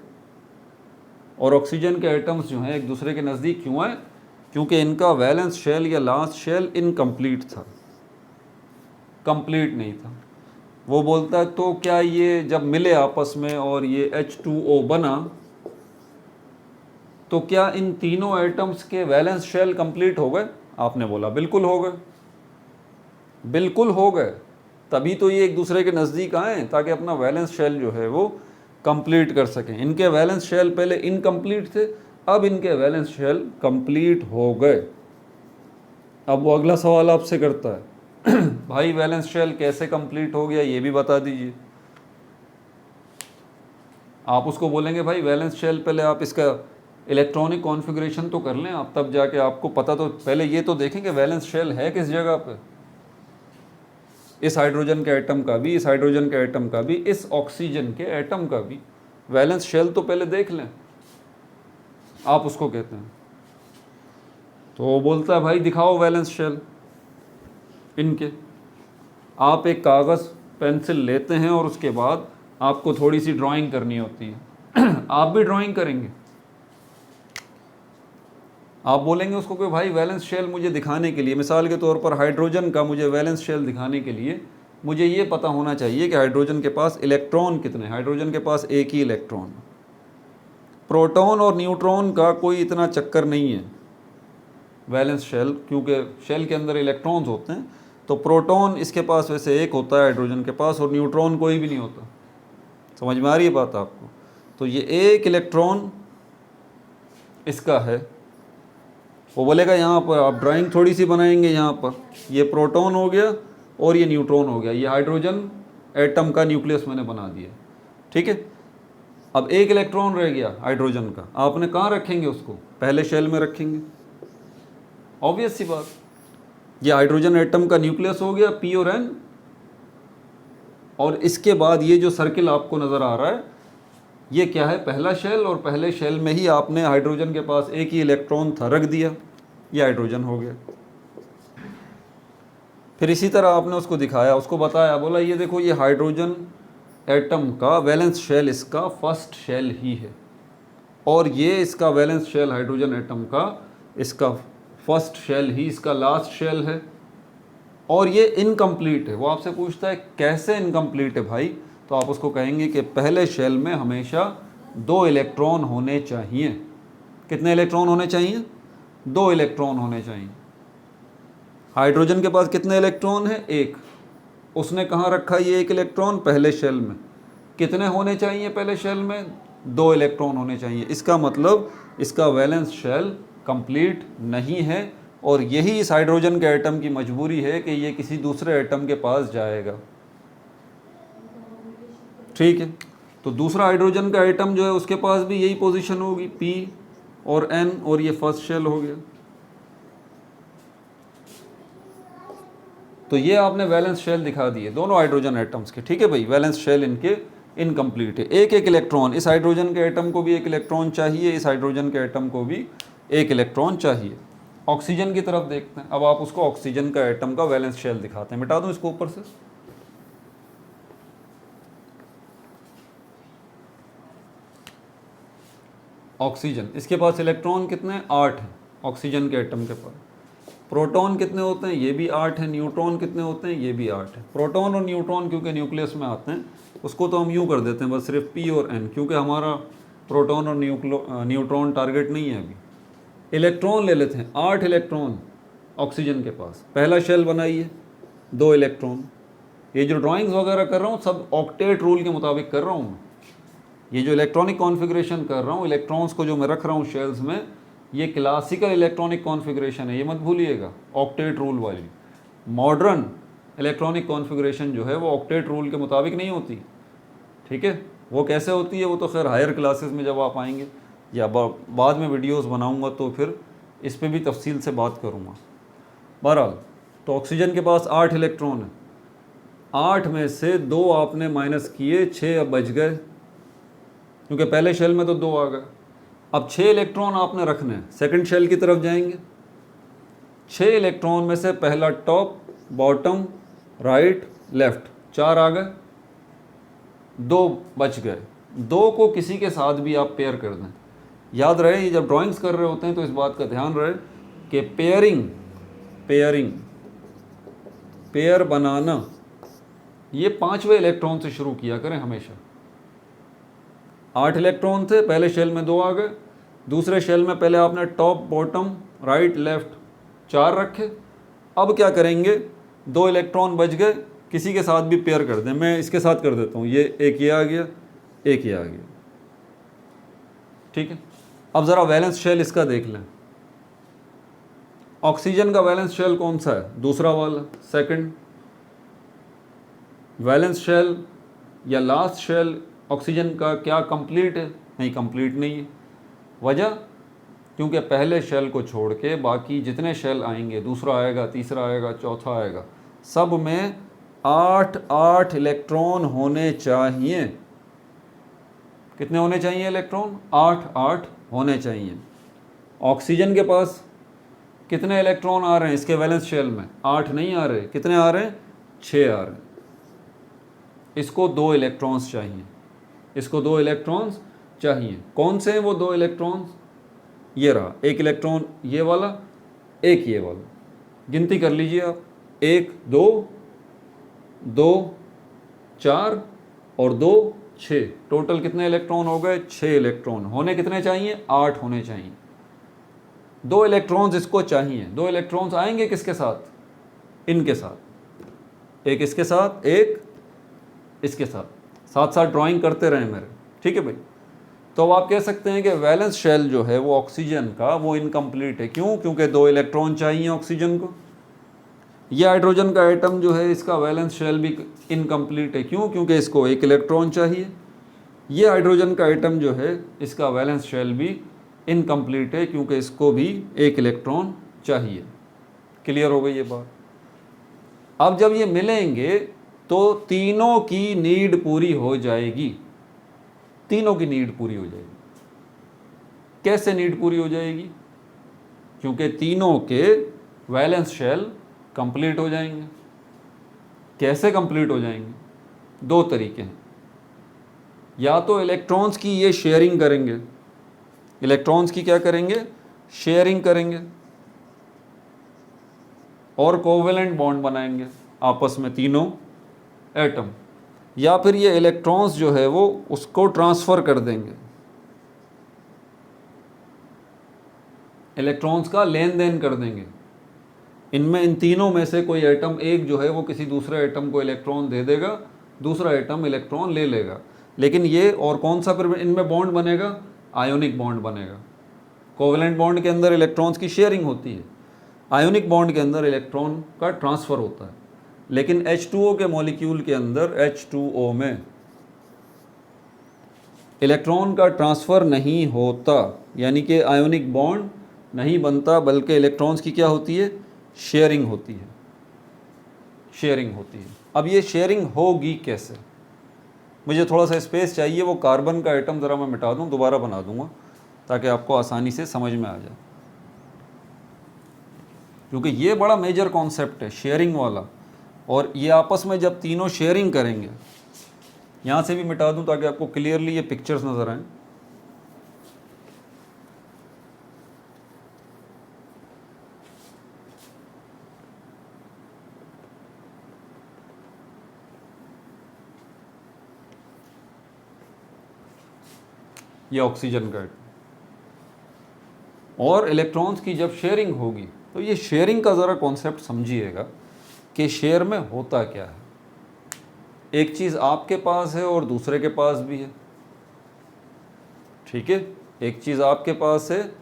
और ऑक्सीजन के एटम्स जो हैं एक दूसरे के नज़दीक क्यों है, क्योंकि इनका वैलेंस शेल या लास्ट शेल इनकम्प्लीट था, कंप्लीट नहीं था। वो बोलता है तो क्या ये जब मिले आपस में और ये H2O बना, तो क्या इन तीनों एटम्स के वैलेंस शेल कंप्लीट हो गए। आपने बोला बिल्कुल हो गए, बिल्कुल हो गए, तभी तो ये एक दूसरे के नज़दीक आए ताकि अपना वैलेंस शेल जो है वो कंप्लीट कर सकें। इनके वैलेंस शेल पहले इनकम्प्लीट थे, अब इनके वैलेंस शेल कंप्लीट हो गए। अब वो अगला सवाल आपसे करता है भाई वैलेंस शेल कैसे कंप्लीट हो गया ये भी बता दीजिए। आप उसको बोलेंगे भाई वैलेंस शेल पहले आप इसका इलेक्ट्रॉनिक कॉन्फ़िगरेशन तो कर लें आप, तब जाके आपको पता, तो पहले ये तो देखें कि वैलेंस शेल है किस जगह पे। इस हाइड्रोजन के एटम का भी, इस हाइड्रोजन के एटम का भी, इस ऑक्सीजन के एटम का भी वैलेंस शेल तो पहले देख लें, आप उसको कहते हैं। तो वो बोलता है भाई दिखाओ वैलेंस शेल इनके। आप एक कागज़ पेंसिल लेते हैं और उसके बाद आपको थोड़ी सी ड्राइंग करनी होती है आप भी ड्राइंग करेंगे। आप बोलेंगे उसको कि भाई वैलेंस शेल मुझे दिखाने के लिए, मिसाल के तौर पर हाइड्रोजन का मुझे वैलेंस शेल दिखाने के लिए मुझे ये पता होना चाहिए कि हाइड्रोजन के पास इलेक्ट्रॉन कितने। हाइड्रोजन के पास एक ही इलेक्ट्रॉन। प्रोटॉन और न्यूट्रॉन का कोई इतना चक्कर नहीं है वैलेंस शेल, क्योंकि शेल के अंदर इलेक्ट्रॉन्स होते हैं। तो प्रोटॉन इसके पास वैसे एक होता है हाइड्रोजन के पास, और न्यूट्रॉन कोई भी नहीं होता। समझ में आ रही है बात आपको। तो ये एक इलेक्ट्रॉन इसका है। वो बोलेगा यहाँ पर आप ड्राइंग थोड़ी सी बनाएंगे, यहाँ पर ये प्रोटॉन हो गया और ये न्यूट्रॉन हो गया, ये हाइड्रोजन एटम का न्यूक्लियस मैंने बना दिया, ठीक है। अब एक इलेक्ट्रॉन रह गया हाइड्रोजन का, आपने कहाँ रखेंगे उसको, पहले शेल में रखेंगे, ऑब्वियस सी बात। ये हाइड्रोजन एटम का न्यूक्लियस हो गया P और N, और इसके बाद ये जो सर्किल आपको नज़र आ रहा है ये क्या है, पहला शेल, और पहले शेल में ही आपने हाइड्रोजन के पास एक ही इलेक्ट्रॉन था रख दिया, ये हाइड्रोजन हो गया। फिर इसी तरह आपने उसको दिखाया, उसको बताया, बोला ये देखो ये हाइड्रोजन एटम का वैलेंस शेल इसका फर्स्ट शेल ही है, और ये इसका वैलेंस शेल हाइड्रोजन एटम का इसका फर्स्ट शेल ही इसका लास्ट शेल है, और ये इनकम्प्लीट है। वो आपसे पूछता है कैसे इनकम्प्लीट है भाई, तो आप उसको कहेंगे कि पहले शेल में हमेशा 2 इलेक्ट्रॉन होने चाहिए। कितने इलेक्ट्रॉन होने चाहिए, 2 इलेक्ट्रॉन होने चाहिए। हाइड्रोजन के पास कितने इलेक्ट्रॉन है? एक। उसने कहाँ रखा ये एक इलेक्ट्रॉन? पहले शेल में। कितने होने चाहिए पहले शेल में? 2 इलेक्ट्रॉन होने चाहिए। इसका मतलब इसका वैलेंस शेल कंप्लीट नहीं है, और यही इस हाइड्रोजन के एटम की मजबूरी है कि ये किसी दूसरे एटम के पास जाएगा। ठीक है, तो दूसरा हाइड्रोजन का एटम जो है उसके पास भी यही पोजीशन होगी, P और N, और ये फर्स्ट शेल हो गया। तो ये आपने वैलेंस शेल दिखा दिए दोनों हाइड्रोजन एटम्स के। ठीक है भाई, वैलेंस शेल इनके इनकम्प्लीट है। एक एक इलेक्ट्रॉन, इस हाइड्रोजन के एटम को भी एक इलेक्ट्रॉन चाहिए, इस हाइड्रोजन के एटम को भी एक इलेक्ट्रॉन चाहिए। ऑक्सीजन की तरफ देखते हैं। अब आप उसको ऑक्सीजन का एटम का वैलेंस शेल दिखाते हैं। मिटा दूं इसको ऊपर से। ऑक्सीजन, इसके पास इलेक्ट्रॉन कितने हैं? 8 हैं ऑक्सीजन के एटम के पास। प्रोटॉन कितने होते हैं? ये भी 8 हैं। न्यूट्रॉन कितने होते हैं? ये भी 8 हैं। प्रोटॉन और न्यूट्रॉन क्योंकि न्यूक्लियस में आते हैं, उसको तो हम यूँ कर देते हैं बस, सिर्फ P और N, क्योंकि हमारा प्रोटॉन और न्यूट्रॉन टारगेट नहीं है अभी। इलेक्ट्रॉन ले लेते हैं, 8 इलेक्ट्रॉन ऑक्सीजन के पास। पहला शेल बनाइए, 2 इलेक्ट्रॉन। ये जो ड्राइंग्स वगैरह कर रहा हूँ सब ऑक्टेट रूल के मुताबिक कर रहा हूँ मैं। ये जो इलेक्ट्रॉनिक कॉन्फ़िगरेशन कर रहा हूँ, इलेक्ट्रॉन्स को जो मैं रख रहा हूँ शेल्स में, ये क्लासिकल इलेक्ट्रॉनिक कॉन्फ़िगरेशन है, ये मत भूलिएगा, ऑक्टेट रूल वाली। मॉडर्न इलेक्ट्रॉनिक कॉन्फ़िगरेशन जो है वो ऑक्टेट रूल के मुताबिक नहीं होती। ठीक है, वो कैसे होती है वो तो खैर हायर क्लासेस में जब आप आएंगे या बाद में वीडियोस बनाऊंगा तो फिर इस पे भी तफसील से बात करूँगा। बहरहाल, तो ऑक्सीजन के पास 8 इलेक्ट्रॉन है। 8 में से 2 आपने माइनस किए, 6 अब बच गए, क्योंकि पहले शेल में तो 2 आ गए। अब 6 इलेक्ट्रॉन आपने रखने हैं, सेकंड शेल की तरफ जाएंगे। 6 इलेक्ट्रॉन में से पहला टॉप, बॉटम, राइट, लेफ्ट, 4 आ गए, 2 बच गए। 2 को किसी के साथ भी आप पेयर कर दें। याद रहे, ये जब ड्राइंग्स कर रहे होते हैं तो इस बात का ध्यान रहे कि पेयर बनाना ये 5वें इलेक्ट्रॉन से शुरू किया करें हमेशा। 8 इलेक्ट्रॉन थे, पहले शेल में 2 आ गए, दूसरे शेल में पहले आपने टॉप, बॉटम, राइट, लेफ्ट 4 रखे। अब क्या करेंगे, 2 इलेक्ट्रॉन बच गए, किसी के साथ भी पेयर कर दें। मैं इसके साथ कर देता हूँ, ये एक ये आ गया, एक ये आ गया। ठीक है, अब ज़रा वैलेंस शेल इसका देख लें। ऑक्सीजन का वैलेंस शेल कौन सा है? दूसरा वाला, सेकंड। वैलेंस शेल या लास्ट शेल ऑक्सीजन का क्या कंप्लीट है? नहीं, कंप्लीट नहीं है। वजह, क्योंकि पहले शेल को छोड़ के बाकी जितने शेल आएंगे, दूसरा आएगा, तीसरा आएगा, चौथा आएगा, सब में 8 इलेक्ट्रॉन होने चाहिए। कितने होने चाहिए इलेक्ट्रॉन? 8 होने चाहिए। ऑक्सीजन के पास कितने इलेक्ट्रॉन आ रहे हैं इसके वैलेंस शेल में? 8 नहीं आ रहे। कितने आ रहे हैं? 6 आ रहे हैं। इसको 2 इलेक्ट्रॉन्स चाहिए, इसको 2 इलेक्ट्रॉन्स चाहिए। कौन से हैं वो 2 इलेक्ट्रॉन्स? ये रहा, एक इलेक्ट्रॉन ये वाला, एक ये वाला। गिनती कर लीजिए आप, 1 2 2 4 और 2 6। टोटल कितने इलेक्ट्रॉन हो गए? 6 इलेक्ट्रॉन। होने कितने चाहिए? 8 होने चाहिए। 2 इलेक्ट्रॉन्स इसको चाहिए। 2 इलेक्ट्रॉन्स आएंगे किसके साथ? इनके साथ, एक इसके साथ, एक इसके साथ। साथ साथ ड्राइंग करते रहें मेरे। ठीक है भाई, तो अब आप कह सकते हैं कि वैलेंस शेल जो है वो ऑक्सीजन का वो इनकम्प्लीट है। क्यों? क्योंकि 2 इलेक्ट्रॉन चाहिए ऑक्सीजन को। ये हाइड्रोजन का एटम जो है इसका वैलेंस शेल भी इनकम्प्लीट है। क्यों? क्योंकि इसको 1 इलेक्ट्रॉन चाहिए। ये हाइड्रोजन का एटम जो है इसका वैलेंस शेल भी इनकम्प्लीट है, क्योंकि इसको भी 1 इलेक्ट्रॉन चाहिए। क्लियर हो गई ये बात? अब जब ये मिलेंगे तो तीनों की नीड पूरी हो जाएगी। तीनों की नीड पूरी हो जाएगी। कैसे नीड पूरी हो जाएगी? क्योंकि तीनों के वैलेंस शेल कंप्लीट हो जाएंगे। कैसे कंप्लीट हो जाएंगे? 2 तरीके हैं। या तो इलेक्ट्रॉन्स की ये शेयरिंग करेंगे, इलेक्ट्रॉन्स की क्या करेंगे? शेयरिंग करेंगे और कोवेलेंट बॉन्ड बनाएंगे आपस में तीनों एटम। या फिर ये इलेक्ट्रॉन्स जो है वो उसको ट्रांसफ़र कर देंगे, इलेक्ट्रॉन्स का लेन देन कर देंगे। इनमें इन तीनों में से कोई एटम एक जो है वो किसी दूसरे एटम को इलेक्ट्रॉन दे देगा, दूसरा एटम इलेक्ट्रॉन ले लेगा। लेकिन ये और कौन सा फिर इनमें बॉन्ड बनेगा? आयोनिक बॉन्ड बनेगा। कोवेलेंट बॉन्ड के अंदर इलेक्ट्रॉन्स की शेयरिंग होती है, आयोनिक बॉन्ड के अंदर इलेक्ट्रॉन का ट्रांसफ़र होता है। लेकिन H2O के मॉलिक्यूल के अंदर H2O में इलेक्ट्रॉन का ट्रांसफ़र नहीं होता, यानी कि आयोनिक बॉन्ड नहीं बनता, बल्कि इलेक्ट्रॉन्स की क्या होती है? शेयरिंग होती है, शेयरिंग होती है। अब ये शेयरिंग होगी कैसे? मुझे थोड़ा सा स्पेस चाहिए, वो कार्बन का एटम ज़रा मैं मिटा दूँ, दोबारा बना दूँगा ताकि आपको आसानी से समझ में आ जाए, क्योंकि ये बड़ा मेजर कॉन्सेप्ट है शेयरिंग वाला। और ये आपस में जब तीनों शेयरिंग करेंगे, यहाँ से भी मिटा दूँ ताकि आपको क्लियरली ये पिक्चर्स नज़र आएँ। ये ऑक्सीजन का एटम, और इलेक्ट्रॉन्स की जब शेयरिंग होगी तो ये शेयरिंग का ज़रा कॉन्सेप्ट समझिएगा कि शेयर में होता क्या है। एक चीज़ आपके पास है और दूसरे के पास भी है, ठीक है? एक चीज़ आपके पास है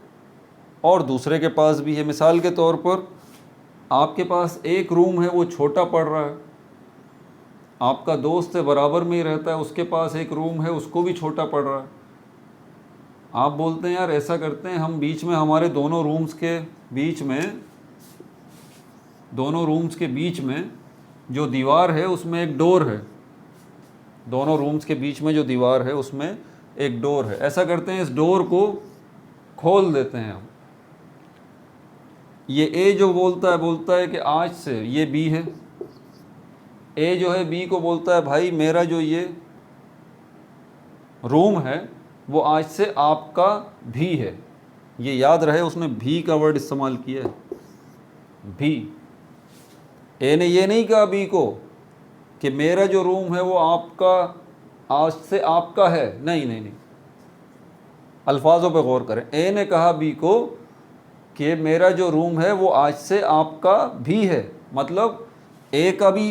और दूसरे के पास भी है। मिसाल के तौर पर आपके पास एक रूम है, वो छोटा पड़ रहा है, आपका दोस्त है बराबर में ही रहता है, उसके पास एक रूम है, उसको भी छोटा पड़ रहा है। आप बोलते हैं यार ऐसा करते हैं, हम बीच में हमारे दोनों रूम्स के बीच में जो दीवार है उसमें एक डोर है, दोनों रूम्स के बीच में जो दीवार है उसमें एक डोर है। ऐसा करते हैं, इस डोर को खोल देते हैं हम। ये ए जो बोलता है कि आज से ये बी है। ए जो है बी को बोलता है भाई मेरा जो ये रूम है वो आज से आपका भी है। ये याद रहे, उसने भी का वर्ड इस्तेमाल किया है, भी। ए ने ये नहीं कहा बी को कि मेरा जो रूम है वो आपका, आज से आपका है। नहीं नहीं नहीं, अल्फाजों पे गौर करें। ए ने कहा बी को कि मेरा जो रूम है वो आज से आपका भी है। मतलब ए का भी,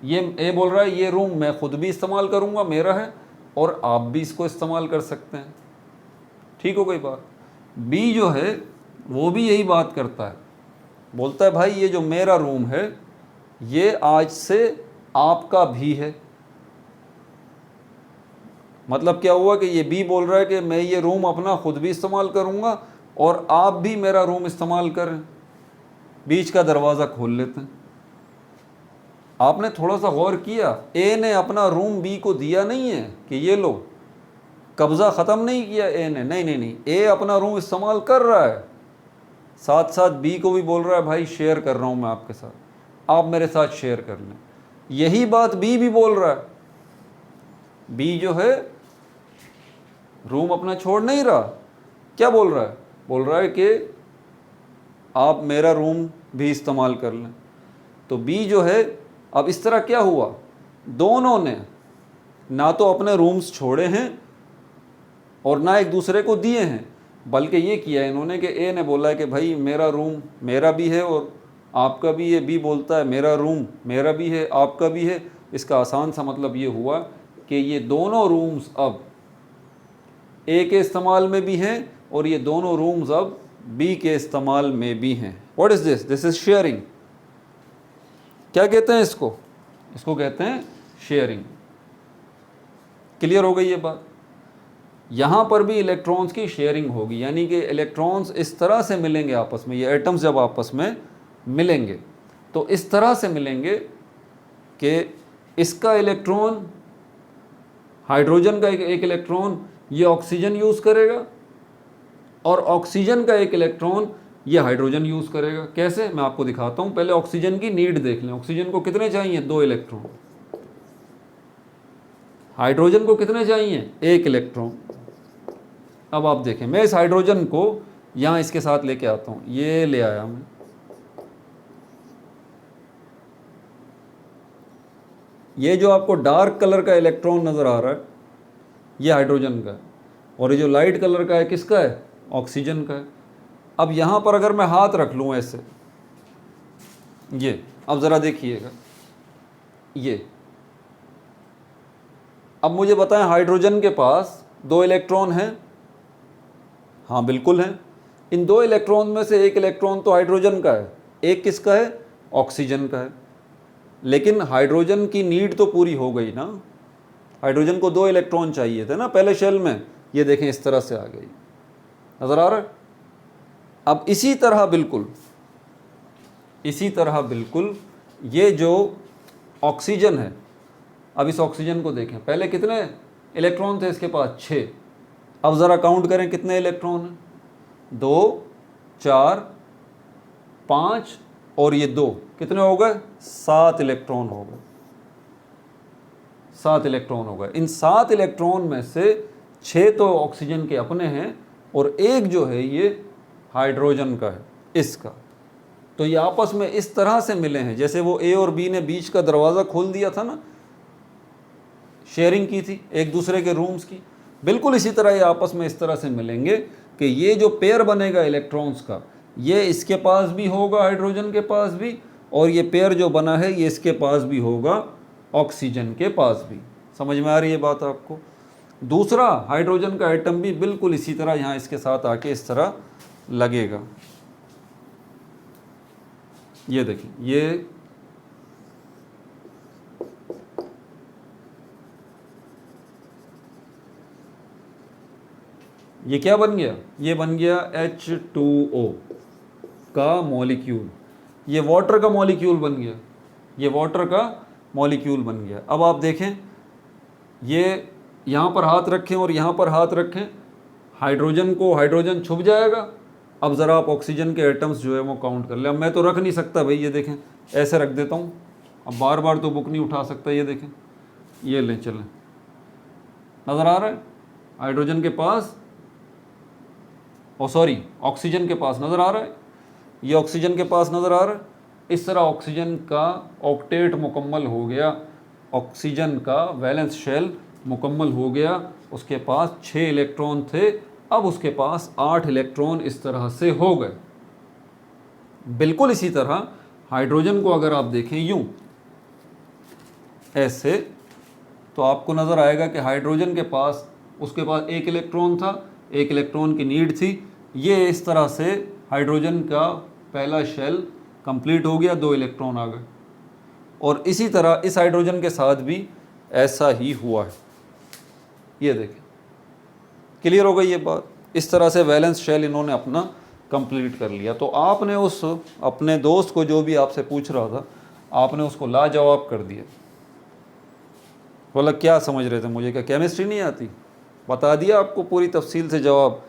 ये ए बोल रहा है ये रूम मैं खुद भी इस्तेमाल करूँगा, मेरा है, और आप भी इसको इस्तेमाल कर सकते हैं। ठीक हो गई बात? बी जो है वो भी यही बात करता है, बोलता है भाई ये जो मेरा रूम है ये आज से आपका भी है। मतलब क्या हुआ कि ये बी बोल रहा है कि मैं ये रूम अपना खुद भी इस्तेमाल करूँगा और आप भी मेरा रूम इस्तेमाल करें। बीच का दरवाज़ा खोल लेते हैं। आपने थोड़ा सा गौर किया, ए ने अपना रूम बी को दिया नहीं है कि ये लो, कब्ज़ा ख़त्म नहीं किया ए ने, नहीं नहीं नहीं, ए अपना रूम इस्तेमाल कर रहा है, साथ साथ बी को भी बोल रहा है भाई शेयर कर रहा हूँ मैं आपके साथ, आप मेरे साथ शेयर कर लें। यही बात बी भी बोल रहा है। बी जो है रूम अपना छोड़ नहीं रहा, क्या बोल रहा है? बोल रहा है कि आप मेरा रूम भी इस्तेमाल कर लें। तो बी जो है, अब इस तरह क्या हुआ, दोनों ने ना तो अपने रूम्स छोड़े हैं और ना एक दूसरे को दिए हैं, बल्कि ये किया इन्होंने कि ए ने बोला है कि भाई मेरा रूम मेरा भी है और आपका भी है। बी बोलता है मेरा रूम मेरा भी है, आपका भी है। इसका आसान सा मतलब ये हुआ कि ये दोनों रूम्स अब ए के इस्तेमाल में भी हैं और ये दोनों रूम्स अब बी के इस्तेमाल में भी हैं। What is this? This is sharing. क्या कहते हैं इसको? इसको कहते हैं शेयरिंग। क्लियर हो गई ये बात? यहाँ पर भी इलेक्ट्रॉन्स की शेयरिंग होगी, यानी कि इलेक्ट्रॉन्स इस तरह से मिलेंगे आपस में, ये एटम्स जब आपस में मिलेंगे तो इस तरह से मिलेंगे कि इसका इलेक्ट्रॉन, हाइड्रोजन का एक इलेक्ट्रॉन ये ऑक्सीजन यूज़ करेगा और ऑक्सीजन का एक इलेक्ट्रॉन ये हाइड्रोजन यूज़ करेगा। कैसे? मैं आपको दिखाता हूँ। पहले ऑक्सीजन की नीड देख लें। ऑक्सीजन को कितने चाहिए? 2 इलेक्ट्रॉन। हाइड्रोजन को कितने चाहिए? 1 इलेक्ट्रॉन। अब आप देखें, मैं इस हाइड्रोजन को यहाँ इसके साथ लेके आता हूँ, ये ले आया मैं। ये जो आपको डार्क कलर का इलेक्ट्रॉन नज़र आ रहा है ये हाइड्रोजन का है, और ये जो लाइट कलर का है किसका है? ऑक्सीजन का है। अब यहाँ पर अगर मैं हाथ रख लूँ ऐसे, ये अब ज़रा देखिएगा, ये अब मुझे बताएं हाइड्रोजन के पास 2 इलेक्ट्रॉन हैं, हाँ बिल्कुल हैं। इन 2 इलेक्ट्रॉन में से एक इलेक्ट्रॉन तो हाइड्रोजन का है, एक किसका है, ऑक्सीजन का है। लेकिन हाइड्रोजन की नीड तो पूरी हो गई ना, हाइड्रोजन को 2 इलेक्ट्रॉन चाहिए थे ना पहले शेल में, ये देखें इस तरह से आ गई, नज़र आ रहा है। अब इसी तरह बिल्कुल ये जो ऑक्सीजन है, अब इस ऑक्सीजन को देखें, पहले कितने इलेक्ट्रॉन थे इसके पास, 6। अब ज़रा काउंट करें कितने इलेक्ट्रॉन हैं, 2, 4, 5 और ये 2, कितने हो गए, 7 इलेक्ट्रॉन हो गए, 7 इलेक्ट्रॉन हो गए। इन 7 इलेक्ट्रॉन में से 6 तो ऑक्सीजन के अपने हैं और एक जो है ये हाइड्रोजन का है, इसका। तो ये आपस में इस तरह से मिले हैं जैसे वो ए और बी ने बीच का दरवाज़ा खोल दिया था ना, शेयरिंग की थी एक दूसरे के रूम्स की, बिल्कुल इसी तरह ये आपस में इस तरह से मिलेंगे कि ये जो पेयर बनेगा इलेक्ट्रॉन्स का, ये इसके पास भी होगा, हाइड्रोजन के पास भी, और ये पेयर जो बना है ये इसके पास भी होगा, ऑक्सीजन के पास भी। समझ में आ रही है बात आपको। दूसरा हाइड्रोजन का एटम भी बिल्कुल इसी तरह यहाँ इसके साथ आके इस तरह लगेगा। ये देखिए, ये क्या बन गया, ये बन गया H2O का मॉलिक्यूल, ये वाटर का मॉलिक्यूल बन गया, ये वाटर का मॉलिक्यूल बन गया। अब आप देखें, ये यहाँ पर हाथ रखें और यहाँ पर हाथ रखें, हाइड्रोजन को हाइड्रोजन छुप जाएगा। अब ज़रा आप ऑक्सीजन के एटम्स जो है वो काउंट कर लें। अब मैं तो रख नहीं सकता भाई, ये देखें ऐसे रख देता हूँ, अब बार बार तो बुक नहीं उठा सकता। ये देखें, ये लें, चलें, नज़र आ रहा है हाइड्रोजन के पास, ऑक्सीजन के पास नज़र आ रहा है, ये ऑक्सीजन के पास नज़र आ रहा है। इस तरह ऑक्सीजन का ऑक्टेट मुकम्मल हो गया, ऑक्सीजन का वैलेंस शेल मुकम्मल हो गया। उसके पास 6 इलेक्ट्रॉन थे, अब उसके पास 8 इलेक्ट्रॉन इस तरह से हो गए। बिल्कुल इसी तरह हाइड्रोजन को अगर आप देखें यूं ऐसे, तो आपको नज़र आएगा कि हाइड्रोजन के पास, उसके पास 1 इलेक्ट्रॉन था, 1 इलेक्ट्रॉन की नीड थी। ये इस तरह से हाइड्रोजन का पहला शेल कंप्लीट हो गया, 2 इलेक्ट्रॉन आ गए। और इसी तरह इस हाइड्रोजन के साथ भी ऐसा ही हुआ है। ये देखें, क्लियर हो गई ये बात। इस तरह से वैलेंस शेल इन्होंने अपना कंप्लीट कर लिया। तो आपने उस अपने दोस्त को जो भी आपसे पूछ रहा था, आपने उसको लाजवाब कर दिया। बोला क्या समझ रहे थे मुझे, क्या केमिस्ट्री नहीं आती? बता दिया आपको पूरी तफसील से जवाब,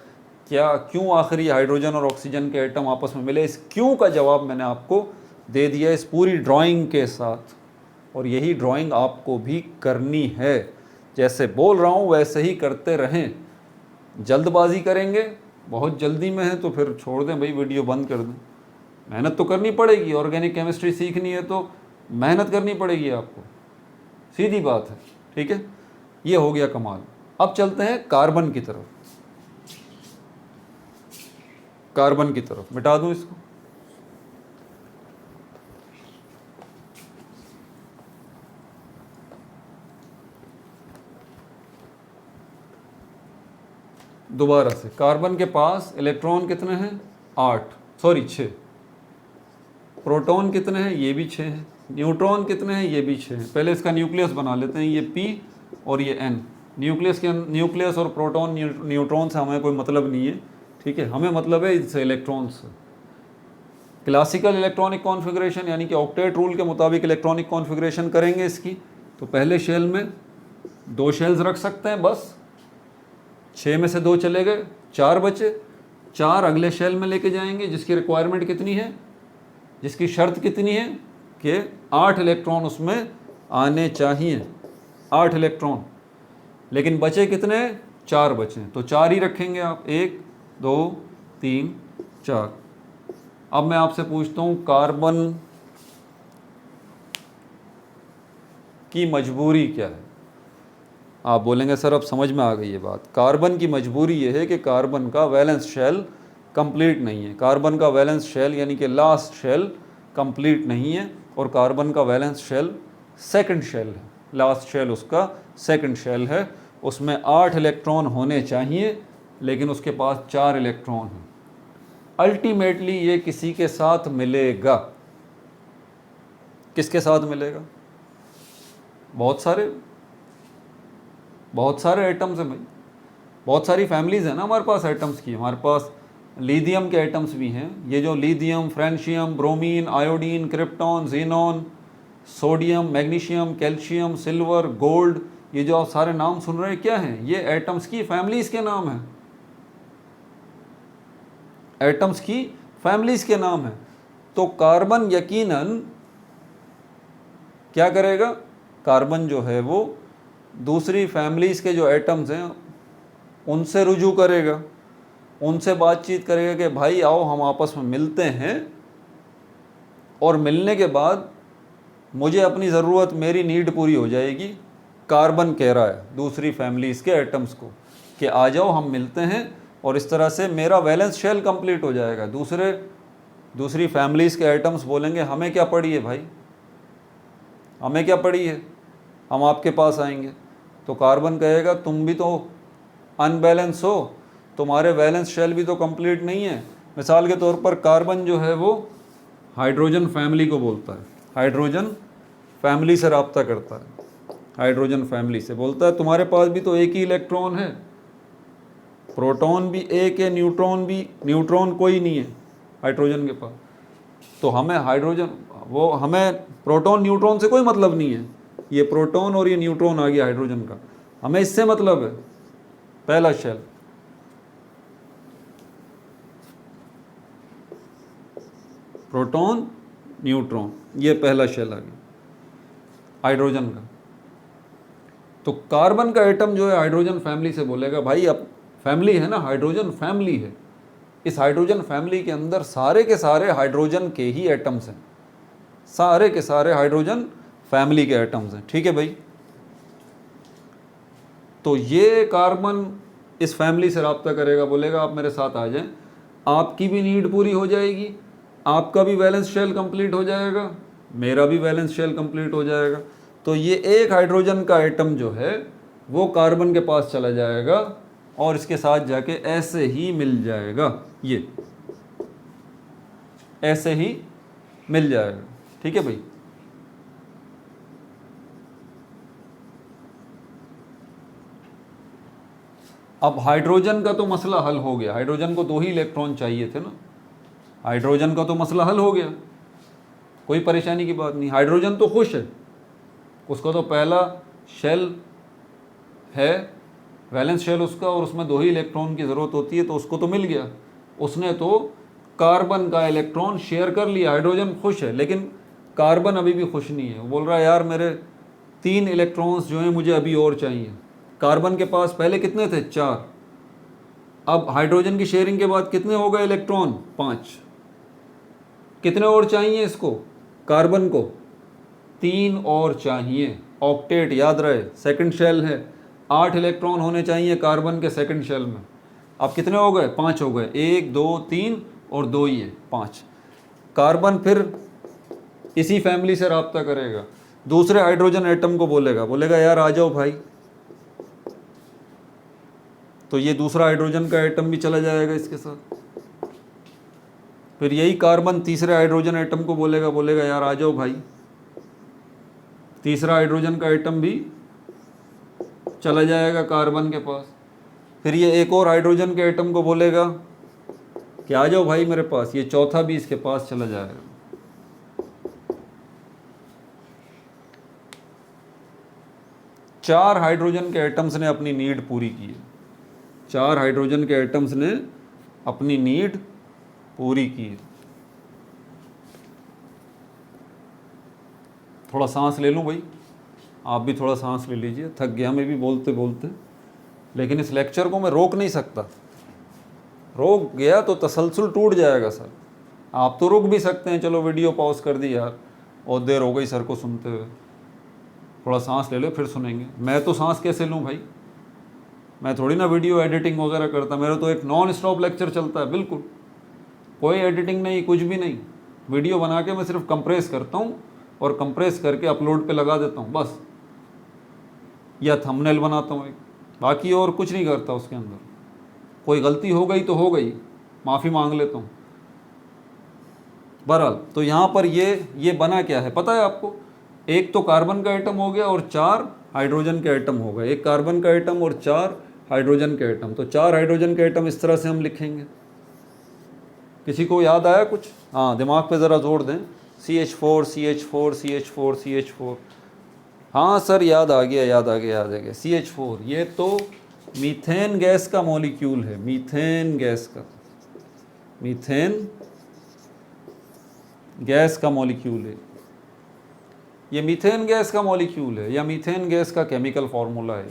क्या क्यों आखिरी हाइड्रोजन और ऑक्सीजन के एटम आपस में मिले, इस क्यों का जवाब मैंने आपको दे दिया इस पूरी ड्राइंग के साथ। और यही ड्राइंग आपको भी करनी है, जैसे बोल रहा हूँ वैसे ही करते रहें। जल्दबाजी करेंगे, बहुत जल्दी में है तो फिर छोड़ दें भाई, वीडियो बंद कर दें। मेहनत तो करनी पड़ेगी, ऑर्गेनिक केमिस्ट्री सीखनी है तो मेहनत करनी पड़ेगी आपको, सीधी बात है, ठीक है। ये हो गया कमाल। अब चलते हैं कार्बन की तरफ। कार्बन की तरफ मिटा दूं इसको, दोबारा से। कार्बन के पास इलेक्ट्रॉन कितने हैं, 6। प्रोटॉन कितने हैं, ये भी 6 हैं। न्यूट्रॉन कितने हैं, ये भी 6 हैं। पहले इसका न्यूक्लियस बना लेते हैं, ये P और ये N। न्यूक्लियस और प्रोटॉन न्यूट्रॉन से हमें कोई मतलब नहीं है, ठीक है। हमें मतलब है इससे इलेक्ट्रॉन से। क्लासिकल इलेक्ट्रॉनिक कॉन्फ़िगरेशन यानी कि ऑक्टेट रूल के मुताबिक इलेक्ट्रॉनिक कॉन्फ़िगरेशन करेंगे इसकी, तो पहले शेल में 2 शेल्स रख सकते हैं बस। 6 में से 2 चले गए, 4 बचे। 4 अगले शेल में लेके जाएंगे, जिसकी रिक्वायरमेंट कितनी है, जिसकी शर्त कितनी है कि 8 इलेक्ट्रॉन उसमें आने चाहिए, 8 इलेक्ट्रॉन। लेकिन बचे कितने, 4 बचे, तो 4 ही रखेंगे आप, 1 2 3 4। अब मैं आपसे पूछता हूँ, कार्बन की मजबूरी क्या है? आप बोलेंगे सर अब समझ में आ गई ये बात। कार्बन की मजबूरी ये है कि कार्बन का वैलेंस शेल कंप्लीट नहीं है। कार्बन का वैलेंस शेल यानी कि लास्ट शेल कंप्लीट नहीं है, और कार्बन का वैलेंस शेल सेकंड शेल है, लास्ट शेल उसका सेकंड शेल है, उसमें 8 इलेक्ट्रॉन होने चाहिए लेकिन उसके पास 4 इलेक्ट्रॉन हैं। अल्टीमेटली ये किसी के साथ मिलेगा, किसके साथ मिलेगा? बहुत सारे एटम्स हैं भाई, बहुत सारी फैमिलीज़ हैं ना हमारे पास एटम्स की। हमारे पास लिथियम के एटम्स भी हैं, ये जो lithium, francium, bromine, iodine, krypton, xenon, sodium, magnesium, calcium, silver, gold, ये जो आप सारे नाम सुन रहे हैं क्या हैं? ये एटम्स की फैमिलीज़ के नाम हैं, एटम्स की फैमिलीज़ के नाम हैं। तो कार्बन यकीनन क्या करेगा? कार्बन जो है वो दूसरी फैमिलीज़ के जो एटम्स हैं उनसे रुजू करेगा, उनसे बातचीत करेगा कि भाई आओ हम आपस में मिलते हैं, और मिलने के बाद मुझे अपनी ज़रूरत, मेरी नीड पूरी हो जाएगी। कार्बन कह रहा है दूसरी फैमिलीज़ के एटम्स को कि आ जाओ हम मिलते हैं, और इस तरह से मेरा वैलेंस शेल कंप्लीट हो जाएगा। दूसरी फैमिलीज़ के एटम्स बोलेंगे हमें क्या पड़ी है भाई, हमें क्या पड़ी है, हम आपके पास आएंगे। तो कार्बन कहेगा तुम भी तो अनबैलेंस हो, तुम्हारे वैलेंस शेल भी तो कंप्लीट नहीं है। मिसाल के तौर पर कार्बन जो है वो हाइड्रोजन फैमिली को बोलता है, हाइड्रोजन फैमिली से रब्ता करता है, हाइड्रोजन फैमिली से बोलता है तुम्हारे पास भी तो एक ही इलेक्ट्रॉन है, प्रोटॉन भी एक है, न्यूट्रॉन कोई नहीं है हाइड्रोजन के पास। तो हमें हमें प्रोटॉन न्यूट्रॉन से कोई मतलब नहीं है, ये प्रोटॉन और ये न्यूट्रॉन आ गया हाइड्रोजन का, हमें इससे मतलब है। पहला शेल, प्रोटॉन न्यूट्रॉन, ये पहला शेल आ गया हाइड्रोजन का। तो कार्बन का एटम जो है हाइड्रोजन फैमिली से बोलेगा भाई अब फैमिली है ना, हाइड्रोजन फैमिली है, इस हाइड्रोजन फैमिली के अंदर सारे के सारे हाइड्रोजन के ही एटम्स हैं, सारे के सारे हाइड्रोजन फैमिली के एटम्स हैं। ठीक है भाई, तो ये कार्बन इस फैमिली से रब्ता करेगा, बोलेगा आप मेरे साथ आ जाएं, आपकी भी नीड पूरी हो जाएगी, आपका भी वैलेंस शेल कंप्लीट हो जाएगा, मेरा भी वैलेंस शेल कंप्लीट हो जाएगा। तो ये एक हाइड्रोजन का एटम जो है वो कार्बन के पास चला जाएगा और इसके साथ जाके ऐसे ही मिल जाएगा, ये ऐसे ही मिल जाएगा। ठीक है भाई, अब हाइड्रोजन का तो मसला हल हो गया, हाइड्रोजन को 2 ही इलेक्ट्रॉन चाहिए थे ना, हाइड्रोजन का तो मसला हल हो गया, कोई परेशानी की बात नहीं। हाइड्रोजन तो खुश है, उसका तो पहला शेल है, वैलेंस शेल उसका, और उसमें 2 ही इलेक्ट्रॉन की ज़रूरत होती है, तो उसको तो मिल गया। उसने तो कार्बन का इलेक्ट्रॉन शेयर कर लिया, हाइड्रोजन खुश है, लेकिन कार्बन अभी भी खुश नहीं है। वो बोल रहा है यार मेरे 3 इलेक्ट्रॉन्स जो हैं मुझे अभी और चाहिए। कार्बन के पास पहले कितने थे? 4, अब हाइड्रोजन की शेयरिंग के बाद कितने हो गए इलेक्ट्रॉन? 5। कितने और चाहिए इसको, कार्बन को? 3 और चाहिए। ऑक्टेट याद रहे, सेकंड शेल है, 8 इलेक्ट्रॉन होने चाहिए कार्बन के सेकंड शेल में। अब कितने हो गए? 5 हो गए, 1 2 3 और 2 ही है, 5। कार्बन फिर इसी फैमिली से रब्ता करेगा, दूसरे हाइड्रोजन एटम को बोलेगा यार आ जाओ भाई, तो ये दूसरा हाइड्रोजन का एटम भी चला जाएगा इसके साथ। फिर यही कार्बन तीसरे हाइड्रोजन एटम को बोलेगा यार आ जाओ भाई, तीसरा हाइड्रोजन का एटम भी चला जाएगा कार्बन के पास। फिर ये एक और हाइड्रोजन के एटम को बोलेगा कि आ जाओ भाई मेरे पास, ये चौथा भी इसके पास चला जाएगा। चार हाइड्रोजन के एटम्स ने अपनी नीड पूरी की है, 4 हाइड्रोजन के एटम्स ने अपनी नीड पूरी की है। थोड़ा सांस ले लूँ भाई, आप भी थोड़ा सांस ले लीजिए, थक गया मैं भी बोलते बोलते, लेकिन इस लेक्चर को मैं रोक नहीं सकता, रोक गया तो तसलसल टूट जाएगा सर। आप तो रुक भी सकते हैं, चलो वीडियो पॉज कर दी यार, और देर हो गई सर को सुनते हुए, थोड़ा सांस ले लो फिर सुनेंगे। मैं तो सांस कैसे लूँ भाई, मैं थोड़ी ना वीडियो एडिटिंग वगैरह करता, मेरा तो एक नॉन स्टॉप लेक्चर चलता है, बिल्कुल कोई एडिटिंग नहीं, कुछ भी नहीं, वीडियो बना के मैं सिर्फ कंप्रेस करता हूँ और कंप्रेस करके अपलोड पे लगा देता हूँ बस, या थंबनेल बनाता हूँ एक, बाकी और कुछ नहीं करता उसके अंदर। कोई गलती हो गई तो हो गई, माफ़ी मांग लेता हूँ। बहरहाल तो यहाँ पर ये बना क्या है पता है आपको? एक तो कार्बन का एटम हो गया और 4 हाइड्रोजन के एटम हो गए। एक कार्बन का एटम और 4 हाइड्रोजन के एटम। तो 4 हाइड्रोजन के एटम इस तरह से हम लिखेंगे। किसी को याद आया कुछ? हाँ, दिमाग पे ज़रा जोर दें। CH4 CH4 CH4 CH4। हाँ सर, याद आ गया। CH4 ये तो मीथेन गैस का मॉलिक्यूल है, मीथेन गैस का मॉलिक्यूल है। ये मीथेन गैस का मॉलिक्यूल है या मीथेन गैस का केमिकल फार्मूला है।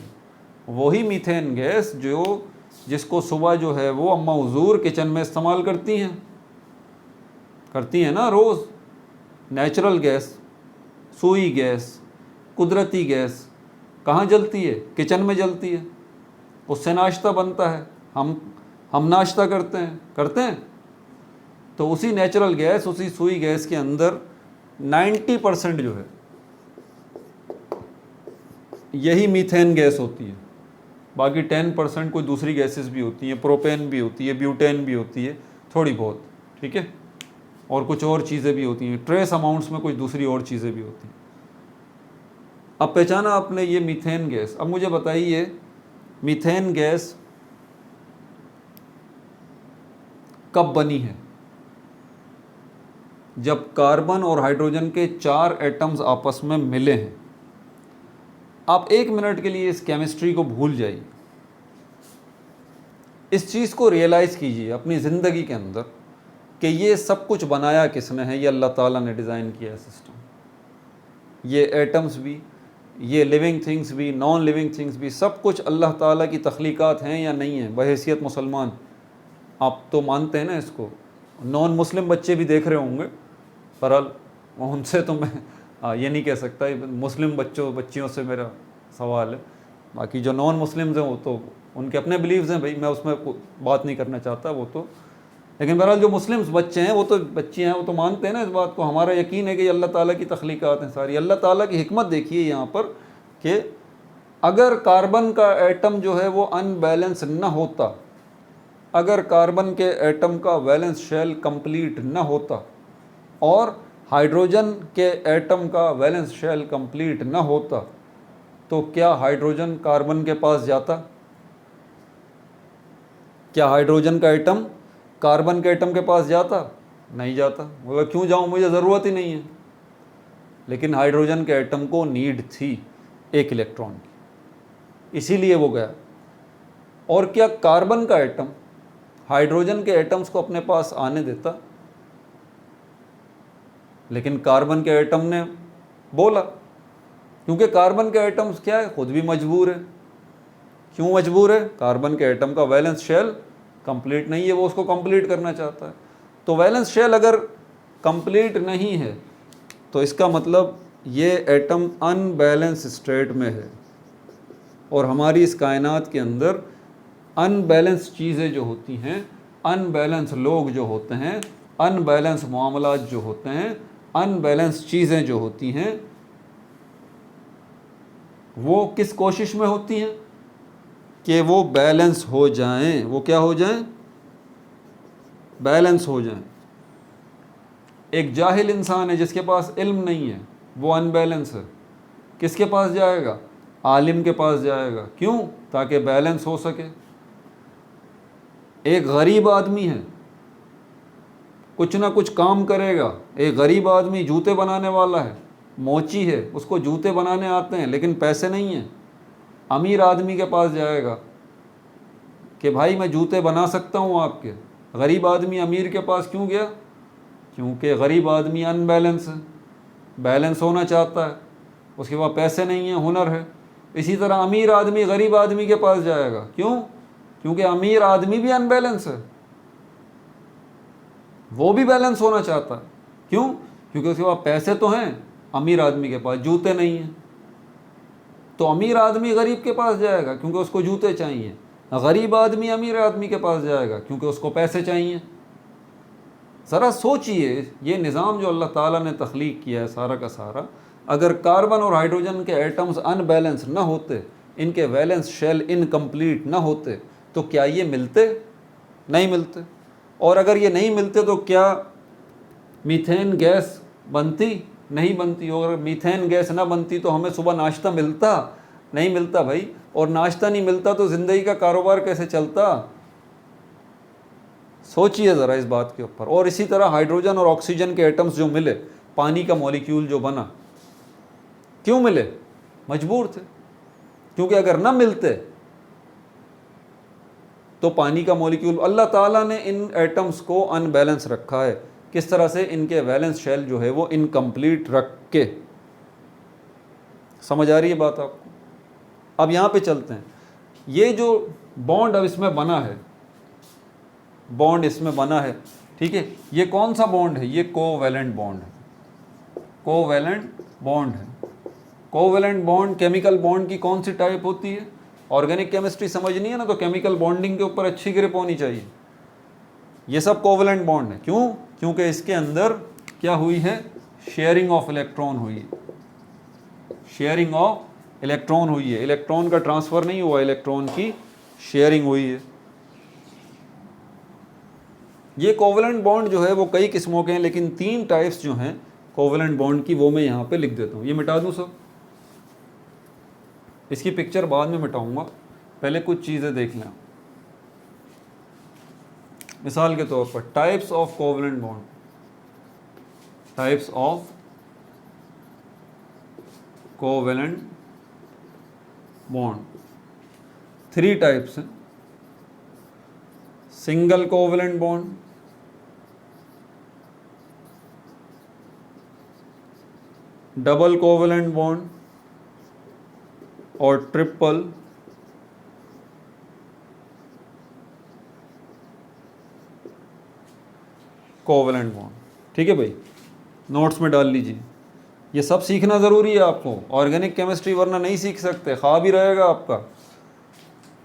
वही मीथेन गैस जिसको सुबह जो है वो अम्मा हुजूर किचन में इस्तेमाल करती हैं ना रोज़। नेचुरल गैस, सुई गैस, कुदरती गैस कहाँ जलती है? किचन में जलती है। उससे नाश्ता बनता है, हम नाश्ता करते हैं। तो उसी नेचुरल गैस, उसी सुई गैस के अंदर 90% जो है यही मीथेन गैस होती है। बाकी 10% कोई दूसरी गैसेस भी होती हैं, प्रोपेन भी होती है, ब्यूटेन भी होती है थोड़ी बहुत, ठीक है, और कुछ और चीज़ें भी होती हैं, ट्रेस अमाउंट्स में कुछ दूसरी और चीज़ें भी होती हैं। अब पहचाना आपने ये मीथेन गैस। अब मुझे बताइए मीथेन गैस कब बनी है? जब कार्बन और हाइड्रोजन के 4 एटम्स आपस में मिले हैं। आप 1 मिनट के लिए इस केमिस्ट्री को भूल जाइए, इस चीज़ को रियलाइज़ कीजिए अपनी ज़िंदगी के अंदर कि ये सब कुछ बनाया किसने है? ये अल्लाह ताला ने डिज़ाइन किया है सिस्टम। ये एटम्स भी, ये लिविंग थिंग्स भी, नॉन लिविंग थिंग्स भी, सब कुछ अल्लाह ताला की तख्लीक़ात हैं या नहीं है? बहैसियत मुसलमान आप तो मानते हैं ना इसको। नॉन मुस्लिम बच्चे भी देख रहे होंगे, बहरहाल उनसे तो मैं ये नहीं कह सकता, मुस्लिम बच्चियों से मेरा सवाल है। बाकी जो नॉन मुस्लिम्स हैं वो तो उनके अपने बिलीव्स हैं भाई, मैं उसमें बात नहीं करना चाहता वो तो। लेकिन बहरहाल जो मुस्लिम्स बच्चे हैं, वो तो बच्चे हैं, वो तो मानते हैं ना इस बात को। हमारा यकीन है कि अल्लाह ताला की तख्लीक़ात हैं सारी। अल्लाह ताला की हिकमत देखिए यहाँ पर कि अगर कार्बन का एटम जो है वो अनबैलेंस न होता, अगर कार्बन के एटम का वैलेंस शेल कंप्लीट न होता और हाइड्रोजन के एटम का वैलेंस शेल कंप्लीट न होता, तो क्या हाइड्रोजन कार्बन के पास जाता? क्या हाइड्रोजन का एटम कार्बन के एटम के पास जाता? नहीं जाता। बोला क्यों जाऊं, मुझे ज़रूरत ही नहीं है। लेकिन हाइड्रोजन के एटम को नीड थी एक इलेक्ट्रॉन की, इसीलिए वो गया। और क्या कार्बन का एटम हाइड्रोजन के एटम्स को अपने पास आने देता? लेकिन कार्बन के एटम ने बोला, क्योंकि कार्बन के एटम्स क्या है, खुद भी मजबूर है। क्यों मजबूर है? कार्बन के एटम का वैलेंस शेल कंप्लीट नहीं है, वो उसको कंप्लीट करना चाहता है। तो वैलेंस शेल अगर कंप्लीट नहीं है तो इसका मतलब ये एटम अनबैलेंस स्टेट में है। और हमारी इस कायनात के अंदर अनबैलेंस चीज़ें जो होती हैं, अनबैलेंस लोग जो होते हैं, अनबैलेंस मामलात जो होते हैं, अनबैलेंस चीज़ें जो होती हैं, वो किस कोशिश में होती हैं कि वो बैलेंस हो जाएं। वो क्या हो जाएं? बैलेंस हो जाएं। एक जाहिल इंसान है जिसके पास इल्म नहीं है, वो अनबैलेंस है, किसके पास जाएगा? आलिम के पास जाएगा। क्यों? ताकि बैलेंस हो सके। एक गरीब आदमी है, कुछ ना कुछ काम करेगा। एक गरीब आदमी जूते बनाने वाला है, मोची है, उसको जूते बनाने आते हैं लेकिन पैसे नहीं हैं। अमीर आदमी के पास जाएगा कि भाई मैं जूते बना सकता हूँ आपके। गरीब आदमी अमीर के पास क्यों गया? क्योंकि गरीब आदमी अनबैलेंस है, बैलेंस होना चाहता है, उसके पास पैसे नहीं हैं, हुनर है। इसी तरह अमीर आदमी गरीब आदमी के पास जाएगा। क्यों? क्योंकि अमीर आदमी भी अनबैलेंस है, वो भी बैलेंस होना चाहता है। क्यों? क्योंकि उसके पास पैसे तो हैं, अमीर आदमी के पास जूते नहीं हैं। तो अमीर आदमी गरीब के पास जाएगा क्योंकि उसको जूते चाहिए, गरीब आदमी अमीर आदमी के पास जाएगा क्योंकि उसको पैसे चाहिए। ज़रा सोचिए, ये निज़ाम जो अल्लाह ताला ने तख्लीक किया है सारा का सारा, अगर कार्बन और हाइड्रोजन के एटम्स अनबैलेंस ना होते, इनके वैलेंस शेल इनकम्प्लीट ना होते, तो क्या ये मिलते? नहीं मिलते। और अगर ये नहीं मिलते तो क्या मीथेन गैस बनती? नहीं बनती। और अगर मीथेन गैस ना बनती तो हमें सुबह नाश्ता मिलता? नहीं मिलता भाई। और नाश्ता नहीं मिलता तो ज़िंदगी का कारोबार कैसे चलता? सोचिए ज़रा इस बात के ऊपर। और इसी तरह हाइड्रोजन और ऑक्सीजन के एटम्स जो मिले, पानी का मॉलिक्यूल जो बना, क्यों मिले? मजबूर थे, क्योंकि अगर ना मिलते तो पानी का मॉलिक्यूल, अल्लाह ताला ने इन एटम्स को अनबैलेंस रखा है। किस तरह से? इनके वैलेंस शेल जो है वो इनकम्प्लीट रख के। समझ आ रही है बात आपको? अब यहाँ पे चलते हैं। ये जो बॉन्ड अब इसमें बना है, बॉन्ड इसमें बना है, ठीक है, ये कौन सा बॉन्ड है? ये कोवैलेंट बॉन्ड है। कोवैलेंट बॉन्ड है। कोवैलेंट बॉन्ड केमिकल बॉन्ड की कौन सी टाइप होती है? ऑर्गेनिक केमिस्ट्री समझनी है ना, तो केमिकल बॉन्डिंग के ऊपर अच्छी ग्रिप होनी चाहिए। ये सब कोवैलेंट बॉन्ड है। क्यों? क्योंकि इसके अंदर क्या हुई है? शेयरिंग ऑफ इलेक्ट्रॉन हुई है। शेयरिंग ऑफ इलेक्ट्रॉन हुई है। इलेक्ट्रॉन का ट्रांसफ़र नहीं हुआ, इलेक्ट्रॉन की शेयरिंग हुई है। ये कोवैलेंट बॉन्ड जो है वो कई किस्मों के हैं, लेकिन 3 टाइप्स जो हैं कोवैलेंट बॉन्ड की वो मैं यहाँ पे लिख देता हूँ। ये मिटा दूँ सब? इसकी पिक्चर बाद में मिटाऊंगा, पहले कुछ चीज़ें देख लें। मिसाल के तौर पर types of covalent bond, types of covalent bond 3 types हैं। Single covalent bond, double covalent bond और ट्रिपल कोवैलेंट बॉन्ड। ठीक है भाई, नोट्स में डाल लीजिए। ये सब सीखना ज़रूरी है आपको, ऑर्गेनिक केमिस्ट्री वरना नहीं सीख सकते, ख्वाब ही रहेगा आपका।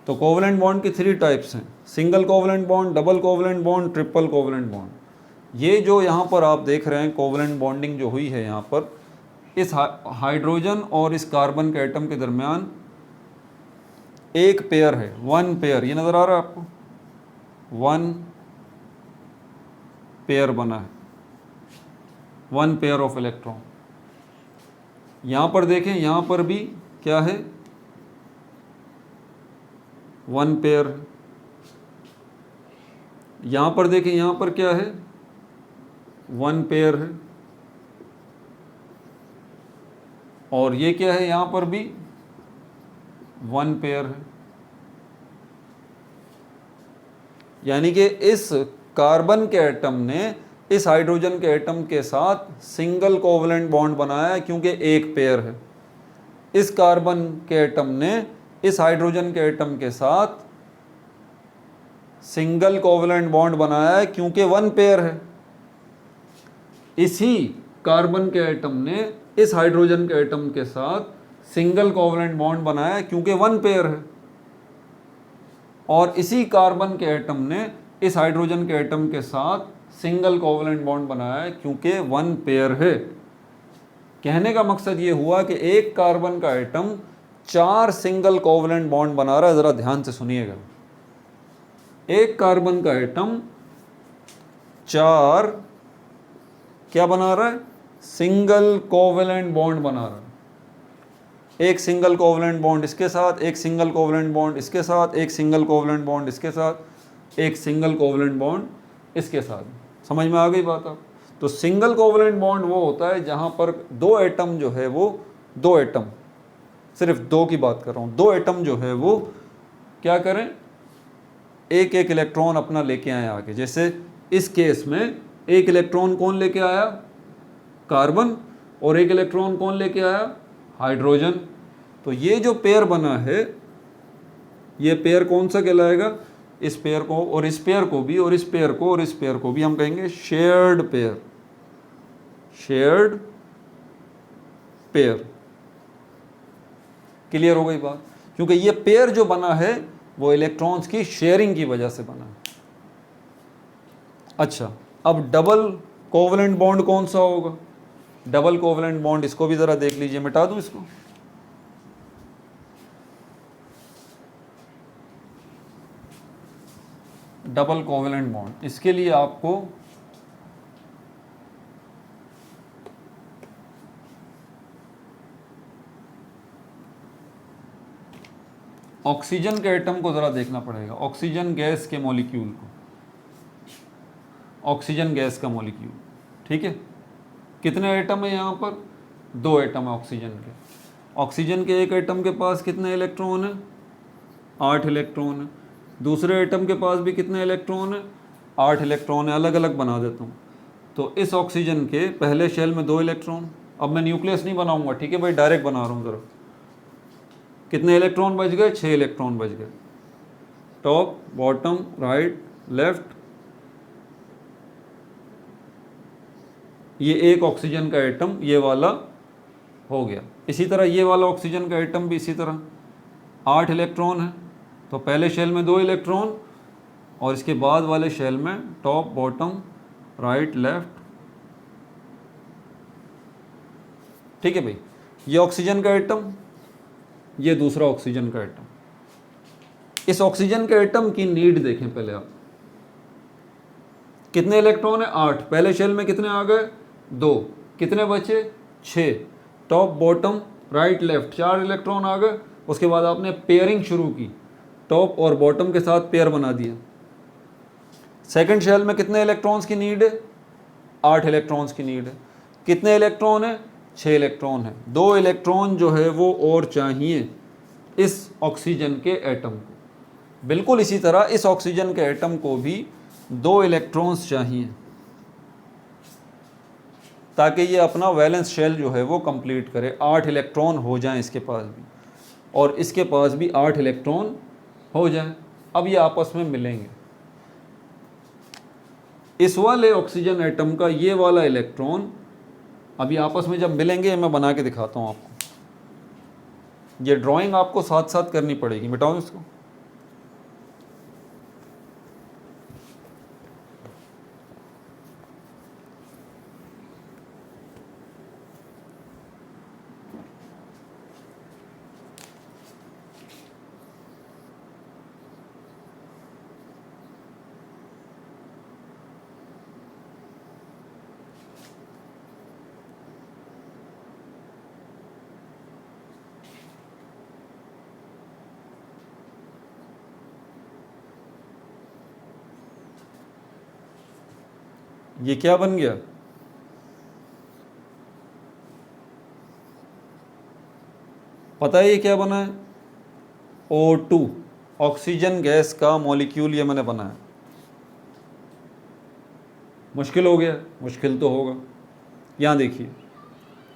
तो कोवैलेंट बॉन्ड की 3 टाइप्स हैं, single covalent bond, double covalent bond, triple covalent bond. ये जो यहाँ पर आप देख रहे हैं कोवैलेंट बॉन्डिंग जो हुई है यहाँ पर, इस हाइड्रोजन और इस कार्बन के एटम के दरमियान एक पेयर है, 1 पेयर। ये नज़र आ रहा है आपको? 1 पेयर बना है, 1 पेयर ऑफ इलेक्ट्रॉन। यहाँ पर देखें, यहाँ पर भी क्या है? 1 पेयर। यहाँ पर देखें, यहाँ पर क्या है? 1 पेयर है। और ये क्या है? यहाँ पर भी 1 पेयर है। यानी कि इस कार्बन के एटम ने इस हाइड्रोजन के एटम के साथ सिंगल कोवैलेंट बॉन्ड बनाया है, क्योंकि एक पेयर है। इस कार्बन के एटम ने इस हाइड्रोजन के एटम के साथ सिंगल कोवैलेंट बॉन्ड बनाया है, क्योंकि 1 पेयर है। इसी कार्बन के एटम ने इस हाइड्रोजन के एटम के साथ सिंगल कोवैलेंट बॉन्ड बनाया है, क्योंकि 1 पेयर है। और इसी कार्बन के एटम ने इस हाइड्रोजन के एटम के साथ सिंगल कोवैलेंट बॉन्ड बनाया है, क्योंकि 1 पेयर है। कहने का मकसद ये हुआ कि एक कार्बन का एटम 4 सिंगल कोवैलेंट बॉन्ड बना रहा है। ज़रा ध्यान से सुनिएगा, एक कार्बन का एटम 4 क्या बना रहा है? सिंगल कोवैलेंट बॉन्ड बना रहा है। एक सिंगल कोवैलेंट बॉन्ड इसके साथ, एक सिंगल कोवैलेंट बॉन्ड इसके साथ, एक सिंगल कोवैलेंट बॉन्ड इसके साथ, एक सिंगल कोवैलेंट बॉन्ड इसके साथ। समझ में आ गई बात आप? तो सिंगल कोवैलेंट बॉन्ड वो होता है जहाँ पर 2 एटम जो है वो 2 एटम, सिर्फ 2 की बात कर रहा हूँ, 2 एटम जो है वो क्या करें? एक एक इलेक्ट्रॉन अपना लेके आए आगे। जैसे इस केस में एक इलेक्ट्रॉन कौन लेके आया? कार्बन। और एक इलेक्ट्रॉन कौन लेके आया? हाइड्रोजन। तो ये जो पेयर बना है, ये पेयर कौन सा कहलाएगा? इस पेयर को और इस पेयर को भी, और इस पेयर को और इस पेयर को भी हम कहेंगे shared pair. Shared pair. Clear हो गई बात? क्योंकि ये पेयर जो बना है वो इलेक्ट्रॉन्स की शेयरिंग की वजह से बना है। अच्छा, अब डबल कोवलेंट बॉन्ड कौन सा होगा? डबल कोवलेंट बॉन्ड, इसको भी ज़रा देख लीजिए, मिटा दूँ इसको। डबल कोवलेंट बॉन्ड, इसके लिए आपको ऑक्सीजन के एटम को ज़रा देखना पड़ेगा, ऑक्सीजन गैस के मॉलिक्यूल को, ऑक्सीजन गैस का मॉलिक्यूल, ठीक है। कितने एटम है यहाँ पर? 2 एटम है ऑक्सीजन के। ऑक्सीजन के एक एटम के पास कितने इलेक्ट्रॉन है? 8 इलेक्ट्रॉन है। दूसरे एटम के पास भी कितने इलेक्ट्रॉन है? 8 इलेक्ट्रॉन है। अलग अलग बना देता हूँ। तो इस ऑक्सीजन के पहले शेल में 2 इलेक्ट्रॉन, अब मैं न्यूक्लियस नहीं बनाऊंगा, ठीक है भाई, डायरेक्ट बना रहा हूँ ज़रा। कितने इलेक्ट्रॉन बच गए? 6 इलेक्ट्रॉन बच गए। टॉप, बॉटम, राइट, लेफ्ट, ये एक ऑक्सीजन का एटम ये वाला हो गया। इसी तरह ये वाला ऑक्सीजन का एटम भी इसी तरह 8 इलेक्ट्रॉन है, तो पहले शेल में 2 इलेक्ट्रॉन और इसके बाद वाले शेल में टॉप, बॉटम, राइट, लेफ्ट, ठीक है भाई। ये ऑक्सीजन का एटम, ये दूसरा ऑक्सीजन का एटम। इस ऑक्सीजन के एटम की नीड देखें पहले आप। कितने इलेक्ट्रॉन है? 8। पहले शेल में कितने आ गए? 2। कितने बचे? 6। Top, bottom, right, left, 4 electron आ गए। उसके बाद आपने पेयरिंग शुरू की, टॉप और बॉटम के साथ पेयर बना दिया। सेकंड शेल में कितने इलेक्ट्रॉन्स की नीड है? 8 इलेक्ट्रॉन्स की नीड है। कितने इलेक्ट्रॉन है? 6 इलेक्ट्रॉन है। 2 इलेक्ट्रॉन जो है वो और चाहिए इस ऑक्सीजन के एटम को। बिल्कुल इसी तरह इस ऑक्सीजन के एटम को भी 2 इलेक्ट्रॉन्स चाहिए ताकि ये अपना वैलेंस शेल जो है वो कंप्लीट करे। 8 इलेक्ट्रॉन हो जाएं इसके पास भी और इसके पास भी 8 इलेक्ट्रॉन हो जाएं। अब ये आपस में मिलेंगे। इस वाले ऑक्सीजन एटम का ये वाला इलेक्ट्रॉन अभी आपस में जब मिलेंगे, मैं बना के दिखाता हूँ आपको। ये ड्राइंग आपको साथ साथ करनी पड़ेगी। मिटाओ इसको। ये क्या बन गया? पता है ये क्या बना है? O2, ऑक्सीजन गैस का मॉलिक्यूल ये मैंने बनाया। मुश्किल हो गया? मुश्किल तो होगा। यहाँ देखिए,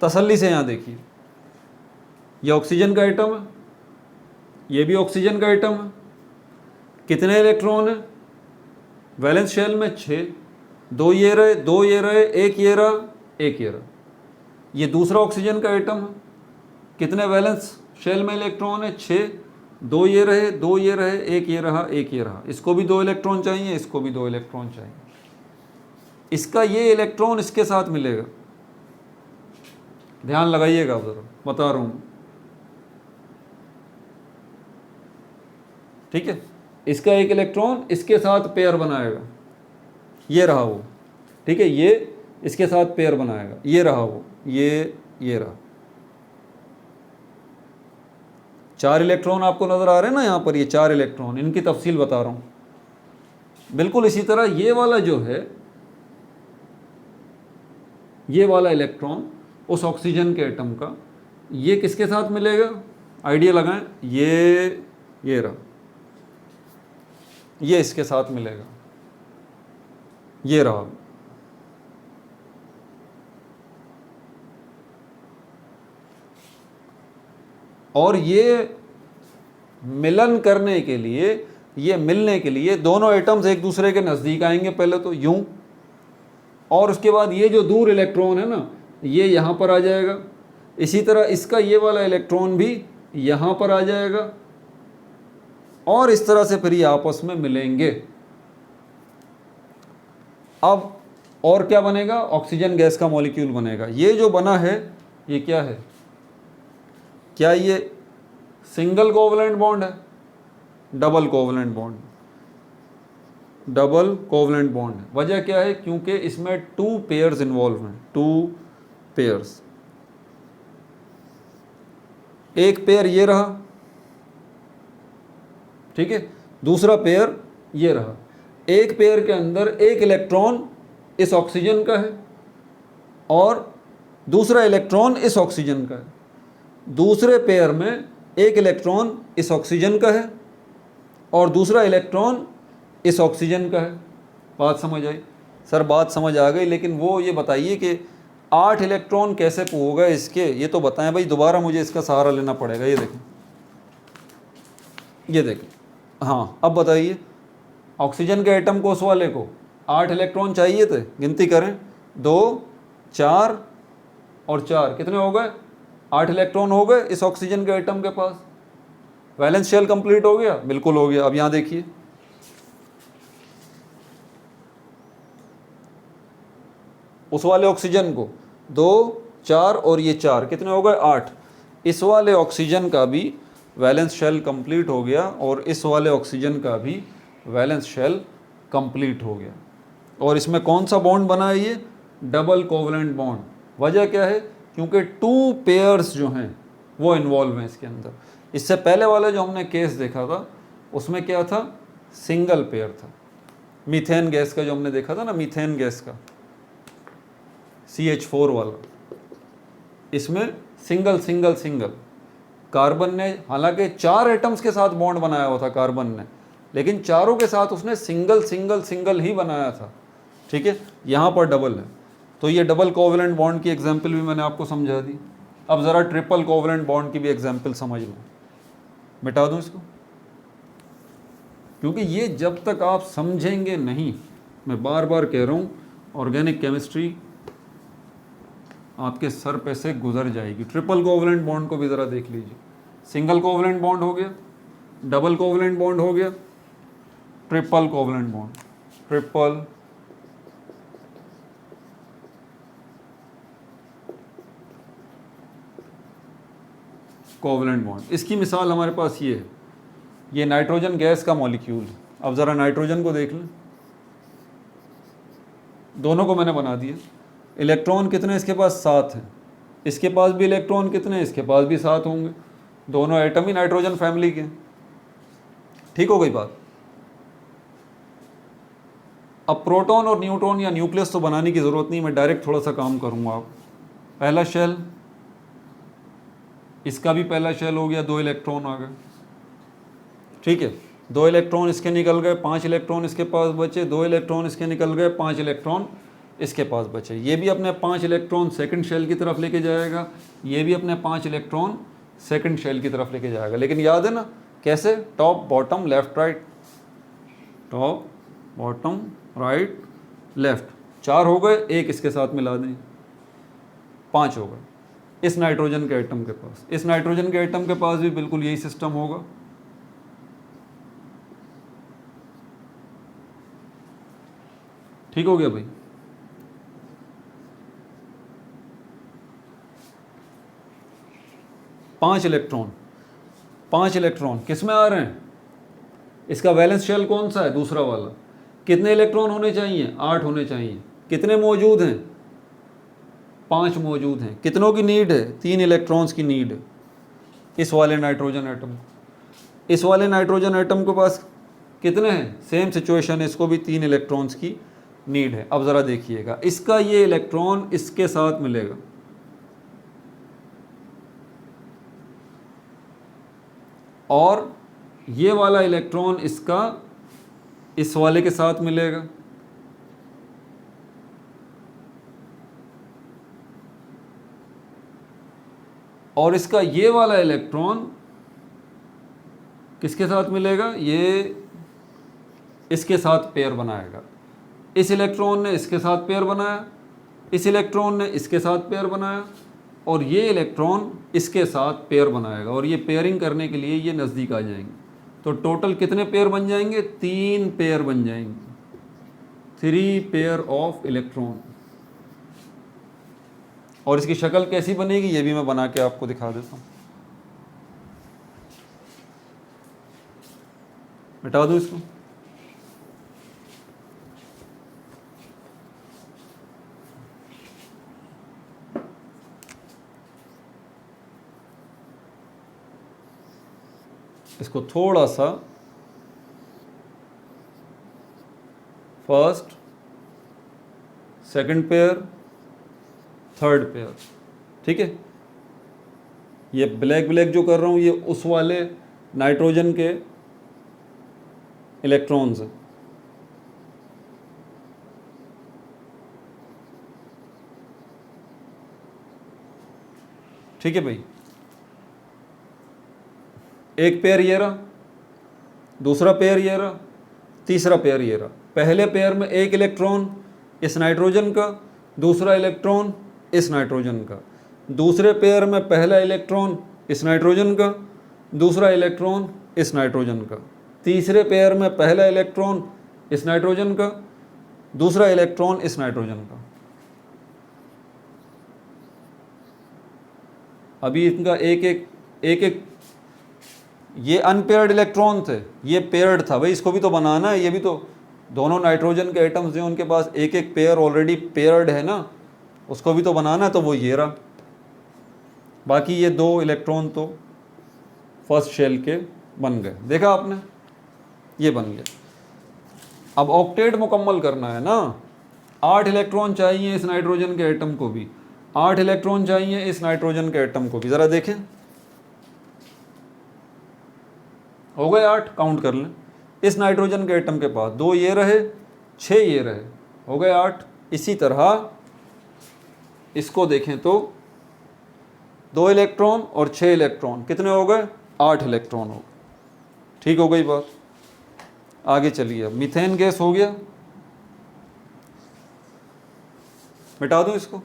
तसल्ली से यहाँ देखिए, ये ऑक्सीजन का एटम है, ये भी ऑक्सीजन का एटम है। कितने इलेक्ट्रॉन है? वैलेंस शेल में 6। 2 ये रहे, 2 ये रहे, 1 ये रहा, 1 ये रहा। ये दूसरा ऑक्सीजन का एटम है। कितने वैलेंस शेल में इलेक्ट्रॉन है? 6। 2 ये रहे, 2 ये रहे, 1 ये रहा, 1 ये रहा। इसको भी 2 इलेक्ट्रॉन चाहिए, इसको भी 2 इलेक्ट्रॉन चाहिए। इसका ये इलेक्ट्रॉन इसके साथ मिलेगा। ध्यान लगाइएगा, ज़रा बता रहा हूँ, ठीक है। इसका एक इलेक्ट्रॉन इसके साथ पेयर बनाएगा, ये रहा वो, ठीक है। ये इसके साथ पेयर बनाएगा, ये रहा वो, ये रहा। 4 इलेक्ट्रॉन आपको नज़र आ रहे हैं ना यहाँ पर, ये 4 इलेक्ट्रॉन, इनकी तफसील बता रहा हूँ। बिल्कुल इसी तरह ये वाला जो है, ये वाला इलेक्ट्रॉन उस ऑक्सीजन के एटम का, ये किसके साथ मिलेगा? आइडिया लगाएं, ये रहा, ये इसके साथ मिलेगा, ये रहा। और ये मिलन करने के लिए, ये मिलने के लिए दोनों एटम्स एक दूसरे के नज़दीक आएंगे, पहले तो यूं, और उसके बाद ये जो दूर इलेक्ट्रॉन है ना, ये यहाँ पर आ जाएगा। इसी तरह इसका ये वाला इलेक्ट्रॉन भी यहाँ पर आ जाएगा और इस तरह से फिर ये आपस में मिलेंगे। अब और क्या बनेगा, ऑक्सीजन गैस का मॉलिक्यूल बनेगा। ये जो बना है ये क्या है, क्या ये सिंगल कोवलेंट बॉन्ड है, double covalent bond, double covalent bond है। वजह क्या है, क्योंकि इसमें 2 पेयर्स इन्वॉल्व हैं, 2 पेयर्स। एक पेयर ये रहा, ठीक है, दूसरा पेयर ये रहा। एक पेयर के अंदर एक इलेक्ट्रॉन इस ऑक्सीजन का है और दूसरा इलेक्ट्रॉन इस ऑक्सीजन का है। दूसरे पेयर में एक इलेक्ट्रॉन इस ऑक्सीजन का है और दूसरा इलेक्ट्रॉन इस ऑक्सीजन का है। बात समझ आई? सर बात समझ आ गई, लेकिन वो ये बताइए कि 8 इलेक्ट्रॉन कैसे होगा इसके, ये तो बताएं भाई। दोबारा मुझे इसका सहारा लेना पड़ेगा। ये देखें, ये देखें, हाँ अब बताइए, ऑक्सीजन के एटम को उस वाले को 8 इलेक्ट्रॉन चाहिए थे, गिनती करें, 2 4 और 4, कितने हो गए, 8 इलेक्ट्रॉन हो गए इस ऑक्सीजन के एटम के पास। वैलेंस शेल कंप्लीट हो गया, बिल्कुल हो गया। अब यहाँ देखिए, उस वाले ऑक्सीजन को 2 4 और ये 4, कितने हो गए, 8। इस वाले ऑक्सीजन का भी वैलेंस शेल कंप्लीट हो गया और इस वाले ऑक्सीजन का भी वैलेंस शेल कंप्लीट हो गया। और इसमें कौन सा बॉन्ड बना है, ये डबल कोवलेंट बॉन्ड। वजह क्या है, क्योंकि 2 पेयर्स जो हैं वो इन्वॉल्व हैं इसके अंदर। इससे पहले वाला जो हमने केस देखा था उसमें क्या था, सिंगल पेयर था। मीथेन गैस का जो हमने देखा था ना, मीथेन गैस का CH4 वाला, इसमें सिंगल सिंगल सिंगल कार्बन ने, हालांकि 4 एटम्स के साथ बॉन्ड बनाया हुआ था कार्बन ने, लेकिन चारों के साथ उसने सिंगल सिंगल सिंगल ही बनाया था, ठीक है। यहाँ पर डबल है, तो ये डबल कोवलेंट बॉन्ड की एग्जांपल भी मैंने आपको समझा दी। अब ज़रा ट्रिपल कोवलेंट बॉन्ड की भी एग्जांपल समझ लो। मिटा दूँ इसको, क्योंकि ये जब तक आप समझेंगे नहीं, मैं बार बार कह रहा हूँ, ऑर्गेनिक केमिस्ट्री आपके सर पे से गुजर जाएगी। ट्रिपल कोवलेंट बॉन्ड को भी ज़रा देख लीजिए। सिंगल कोवलेंट बॉन्ड हो गया, डबल कोवलेंट बॉन्ड हो गया, triple covalent bond, triple covalent bond. इसकी मिसाल हमारे पास ये है, ये नाइट्रोजन गैस का मॉलिक्यूल है। अब ज़रा नाइट्रोजन को देख लें, दोनों को मैंने बना दिया। इलेक्ट्रॉन कितने इसके पास, 7 हैं। इसके पास भी इलेक्ट्रॉन कितने, इसके पास भी 7 होंगे। दोनों एटम ही नाइट्रोजन फैमिली के, ठीक हो गई बात। अब प्रोटॉन और न्यूट्रॉन या न्यूक्लियस तो बनाने की ज़रूरत नहीं, मैं डायरेक्ट थोड़ा सा काम करूँगा। आप पहला शेल, इसका भी पहला शेल हो गया, 2 इलेक्ट्रॉन आ गए, ठीक है। 2 इलेक्ट्रॉन इसके निकल गए, 5 इलेक्ट्रॉन इसके पास बचे, 2 इलेक्ट्रॉन इसके निकल गए, 5 इलेक्ट्रॉन इसके पास बचे। ये भी अपने 5 इलेक्ट्रॉन सेकंड शेल की तरफ लेके जाएगा, ये भी अपने 5 इलेक्ट्रॉन सेकंड शेल की तरफ लेके जाएगा। लेकिन याद है ना कैसे, top bottom left right, top bottom right left. 4 हो गए, एक इसके साथ मिला दें, 5 हो गए इस नाइट्रोजन के एटम के पास। इस नाइट्रोजन के एटम के पास भी बिल्कुल यही सिस्टम होगा। ठीक हो गया भाई। पांच इलेक्ट्रॉन किस में आ रहे हैं, इसका वैलेंस शेल कौन सा है, दूसरा वाला। कितने इलेक्ट्रॉन होने चाहिए, 8 होने चाहिए। कितने मौजूद हैं, 5 मौजूद हैं। कितनों की नीड है, 3 इलेक्ट्रॉन्स की नीड है इस वाले नाइट्रोजन एटम। इस वाले नाइट्रोजन एटम के पास कितने हैं, सेम सिचुएशन है, इसको भी 3 इलेक्ट्रॉन्स की नीड है। अब ज़रा देखिएगा, इसका ये इलेक्ट्रॉन इसके साथ मिलेगा, और ये वाला इलेक्ट्रॉन इसका इस वाले के साथ मिलेगा, और इसका ये वाला इलेक्ट्रॉन किसके साथ मिलेगा, ये इसके साथ पेयर बनाएगा। इस इलेक्ट्रॉन ने इसके साथ पेयर बनाया, इस इलेक्ट्रॉन ने इसके साथ पेयर बनाया, और ये इलेक्ट्रॉन इसके साथ पेयर बनाएगा। और ये पेयरिंग करने के लिए ये नज़दीक आ जाएंगे। तो टोटल कितने पेयर बन जाएंगे, 3 पेयर बन जाएंगे, 3 पेयर ऑफ इलेक्ट्रॉन। और इसकी शक्ल कैसी बनेगी ये भी मैं बना के आपको दिखा देता हूँ। मिटा दूँ इसको। इसको थोड़ा सा first, second pair, third pair, ठीक है। ये ब्लैक ब्लैक जो कर रहा हूँ ये उस वाले नाइट्रोजन के इलेक्ट्रॉन्स हैं। ठीक है भाई, एक पेयर ये रहा, दूसरा पेयर ये रहा, तीसरा पेयर ये रहा। पहले पेयर में एक इलेक्ट्रॉन इस नाइट्रोजन का, दूसरा इलेक्ट्रॉन इस नाइट्रोजन का। दूसरे पेयर में पहला इलेक्ट्रॉन इस नाइट्रोजन का, दूसरा इलेक्ट्रॉन इस नाइट्रोजन का। तीसरे पेयर में पहला इलेक्ट्रॉन इस नाइट्रोजन का, दूसरा इलेक्ट्रॉन इस नाइट्रोजन का। अभी इनका एक एक ये अनपेयर्ड इलेक्ट्रॉन थे, ये पेयर्ड था भाई, इसको भी तो बनाना है। ये भी तो दोनों नाइट्रोजन के एटम्स हैं, उनके पास एक एक पेयर ऑलरेडी पेयर्ड है ना, उसको भी तो बनाना है, तो वो ये रहा। बाकी ये 2 इलेक्ट्रॉन तो फर्स्ट शेल के बन गए, देखा आपने, ये बन गया। अब ऑक्टेट मुकम्मल करना है ना, 8 इलेक्ट्रॉन चाहिए इस नाइट्रोजन के एटम को भी, 8 इलेक्ट्रॉन चाहिए इस नाइट्रोजन के एटम को भी। ज़रा देखें, हो गए 8, काउंट कर लें। इस नाइट्रोजन के एटम के पास 2 ये रहे, 6 ये रहे, हो गए 8। इसी तरह इसको देखें तो 2 इलेक्ट्रॉन और 6 इलेक्ट्रॉन, कितने हो गए? 8 इलेक्ट्रॉन हो गए। ठीक हो गई बात। आगे चलिए, अब मीथेन गैस हो गया, मिटा दूं इसको।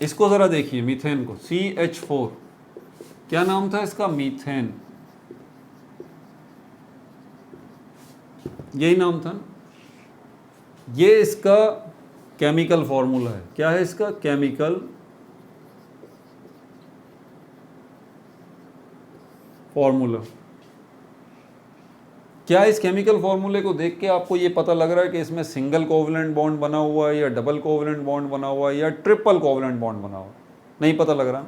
इसको ज़रा देखिए, मीथेन को, CH4, क्या नाम था इसका? मीथेन, यही नाम था। ये इसका केमिकल फॉर्मूला है। क्या है इसका? Chemical formula. क्या इस केमिकल फॉर्मूले को देख के आपको ये पता लग रहा है कि इसमें सिंगल कोवलेंट बॉन्ड बना हुआ है या डबल कोवलेंट बॉन्ड बना हुआ है या ट्रिपल कोवलेंट बॉन्ड बना हुआ है? नहीं पता लग रहा ना।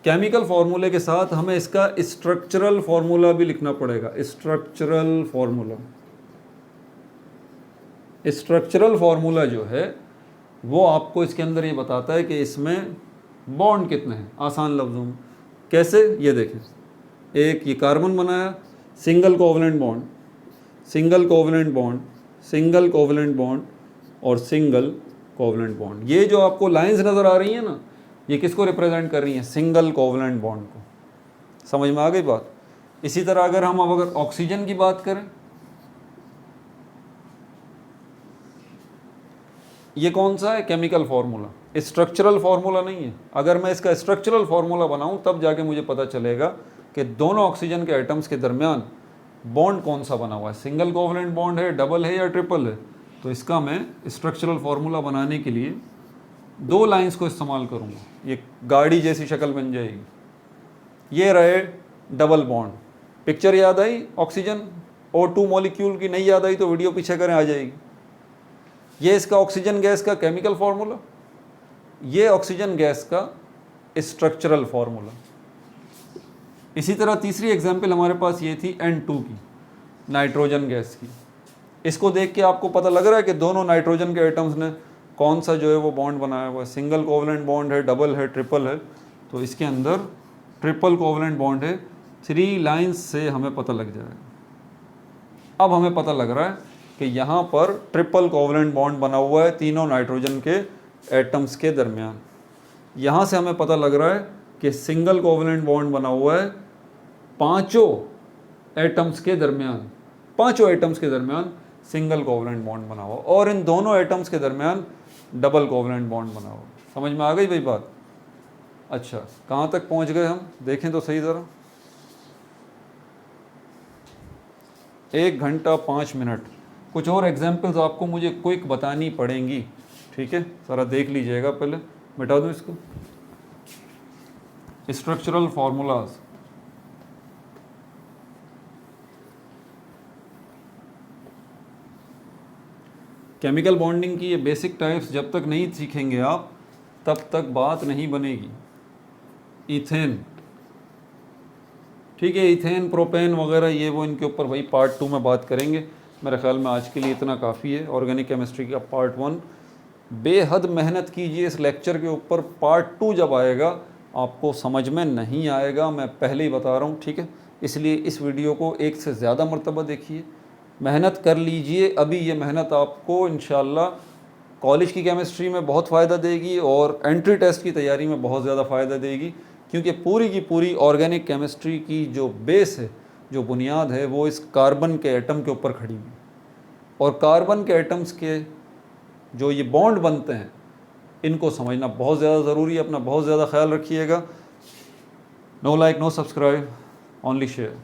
केमिकल फॉर्मूले के साथ हमें इसका स्ट्रक्चरल फॉर्मूला भी लिखना पड़ेगा। स्ट्रक्चरल फॉर्मूला, स्ट्रक्चरल फॉर्मूला जो है वो आपको इसके अंदर ये बताता है कि इसमें बॉन्ड कितने हैं। आसान लफ्ज़ों में कैसे, ये देखें, एक ये कार्बन बनाया, single covalent bond, single covalent bond, single covalent bond और सिंगल कोवलेंट बॉन्ड। ये जो आपको लाइंस नज़र आ रही हैं ना, ये किसको रिप्रेजेंट कर रही हैं? सिंगल कोवलेंट बॉन्ड को। समझ में आ गई बात? इसी तरह अगर हम अब अगर ऑक्सीजन की बात करें, ये कौन सा है? केमिकल फार्मूला, स्ट्रक्चरल फार्मूला नहीं है। अगर मैं इसका स्ट्रक्चरल फार्मूला बनाऊं तब जाके मुझे पता चलेगा कि दोनों ऑक्सीजन के एटम्स के दरमियान बॉन्ड कौन सा बना हुआ है, सिंगल कोवलेंट बॉन्ड है, डबल है या ट्रिपल है। तो इसका मैं स्ट्रक्चरल फार्मूला बनाने के लिए 2 लाइंस को इस्तेमाल करूँगा। ये गाड़ी जैसी शक्ल बन जाएगी। ये रहे डबल बॉन्ड, पिक्चर याद आई ऑक्सीजन O2 मॉलिक्यूल की? नहीं याद आई तो वीडियो पीछे करें, आ जाएगी। ये इसका ऑक्सीजन गैस का केमिकल फार्मूला, ये ऑक्सीजन गैस का स्ट्रक्चरल फार्मूला। इसी तरह तीसरी एग्जांपल हमारे पास ये थी N2 की, नाइट्रोजन गैस की। इसको देख के आपको पता लग रहा है कि दोनों नाइट्रोजन के एटम्स ने कौन सा जो है वो बॉन्ड बनाया हुआ है, सिंगल कोवलेंट बॉन्ड है, डबल है, ट्रिपल है। तो इसके अंदर ट्रिपल कोवलेंट बॉन्ड है। 3 लाइंस से हमें पता लग जाएगा। अब हमें पता लग रहा है कि यहाँ पर ट्रिपल कोवलेंट बॉन्ड बना हुआ है तीनों नाइट्रोजन के एटम्स के दरमियान। यहाँ से हमें पता लग रहा है कि सिंगल कोवलेंट बॉन्ड बना हुआ है 5 एटम्स के दरमियान, 5 एटम्स के दरमियान सिंगल कोवलेंट बॉन्ड बना हुआ और इन दोनों एटम्स के दरमियान डबल कोवलेंट बॉन्ड बना हुआ। समझ में आ गई भाई बात? अच्छा, कहाँ तक पहुँच गए हम, देखें तो सही ज़रा। 1 घंटा 5 मिनट। कुछ और एग्जांपल्स आपको मुझे क्विक बतानी पड़ेंगी, ठीक है? ज़रा देख लीजिएगा, पहले मिटा दूँ इसको। स्ट्रक्चरल फार्मूलाज, केमिकल बॉन्डिंग की ये बेसिक टाइप्स जब तक नहीं सीखेंगे आप तब तक बात नहीं बनेगी। इथेन, ठीक है, इथेन, प्रोपेन वगैरह ये वो, इनके ऊपर भाई पार्ट 2 में बात करेंगे। मेरे ख्याल में आज के लिए इतना काफ़ी है। ऑर्गेनिक केमिस्ट्री का पार्ट 1, बेहद मेहनत कीजिए इस लेक्चर के ऊपर। पार्ट 2 जब आएगा आपको समझ में नहीं आएगा, मैं पहले ही बता रहा हूँ, ठीक है? इसलिए इस वीडियो को 1 से ज़्यादा मरतबा देखिए, मेहनत कर लीजिए। अभी ये मेहनत आपको इंशाल्लाह कॉलेज की केमिस्ट्री में बहुत फ़ायदा देगी और एंट्री टेस्ट की तैयारी में बहुत ज़्यादा फ़ायदा देगी, क्योंकि पूरी की पूरी ऑर्गेनिक केमिस्ट्री की जो बेस है, जो बुनियाद है, वो इस कार्बन के एटम के ऊपर खड़ी हुई। और कार्बन के एटम्स के जो ये बॉन्ड बनते हैं, इनको समझना बहुत ज़्यादा ज़रूरी है। अपना बहुत ज़्यादा ख्याल रखिएगा। No like, no subscribe, only share.